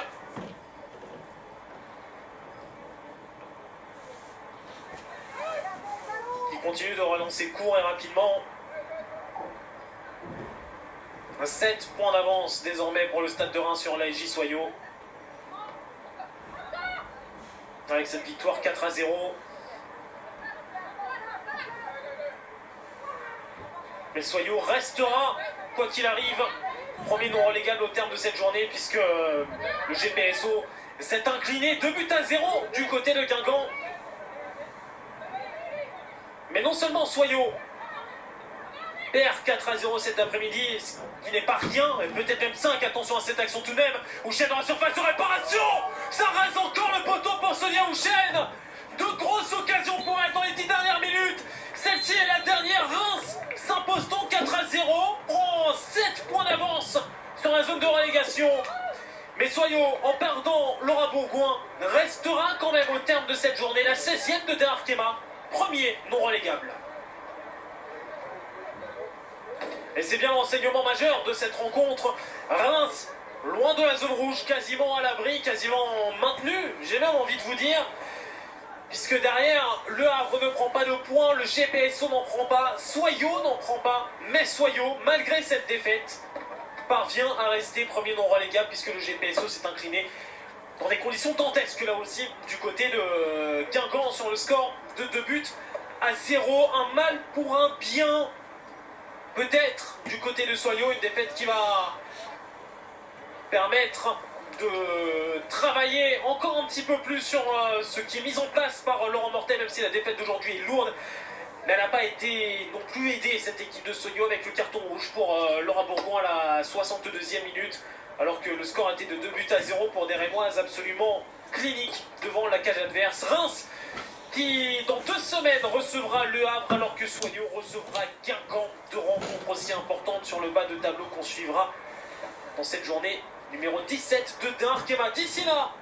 Il continue de relancer court et rapidement. 7 points d'avance désormais pour le Stade de Reims sur l'ASJ Soyaux. Avec cette victoire 4-0. Mais Soyaux restera, quoi qu'il arrive, premier non relégable au terme de cette journée, puisque le GPSO s'est incliné 2-0 du côté de Guingamp. Mais non seulement Soyaux perd 4-0 cet après-midi, ce qui n'est pas rien, et peut-être même 5, attention à cette action tout de même. Houchen dans la surface de réparation, ça rase encore le poteau pour Sonia Houchen. De grosses occasions pour elle dans les 10 dernières minutes. Celle-ci est la dernière. Reims s'impose donc 4-0, prend 7 points d'avance sur la zone de relégation. Mais Soyaux, en perdant Laura Bourgoin, restera quand même au terme de cette journée la 16e de De Arkema, premier non relégable. Et c'est bien l'enseignement majeur de cette rencontre. Reims, loin de la zone rouge, quasiment à l'abri, quasiment maintenu, j'ai même envie de vous dire. Puisque derrière, Le Havre ne prend pas de points, le GPSO n'en prend pas, Soyaux n'en prend pas. Mais Soyaux, malgré cette défaite, parvient à rester premier non relégable, puisque le GPSO s'est incliné dans des conditions dantesques là aussi, du côté de Guingamp sur le score de 2-0. Un mal pour un bien. Peut-être du côté de Soyaux, une défaite qui va permettre de travailler encore un petit peu plus sur ce qui est mis en place par Laurent Mortet, même si la défaite d'aujourd'hui est lourde. Mais elle n'a pas été non plus aidée, cette équipe de Soyaux, avec le carton rouge pour Laura Bourgoin à la 62e minute, alors que le score était de 2-0 pour des Rémoises absolument cliniques devant la cage adverse. Reims qui dans 2 semaines recevra Le Havre, alors que Soyaux recevra Guingamp. 2 rencontres aussi importantes sur le bas de tableau qu'on suivra dans cette journée numéro 17 de De Arkema. D'ici là,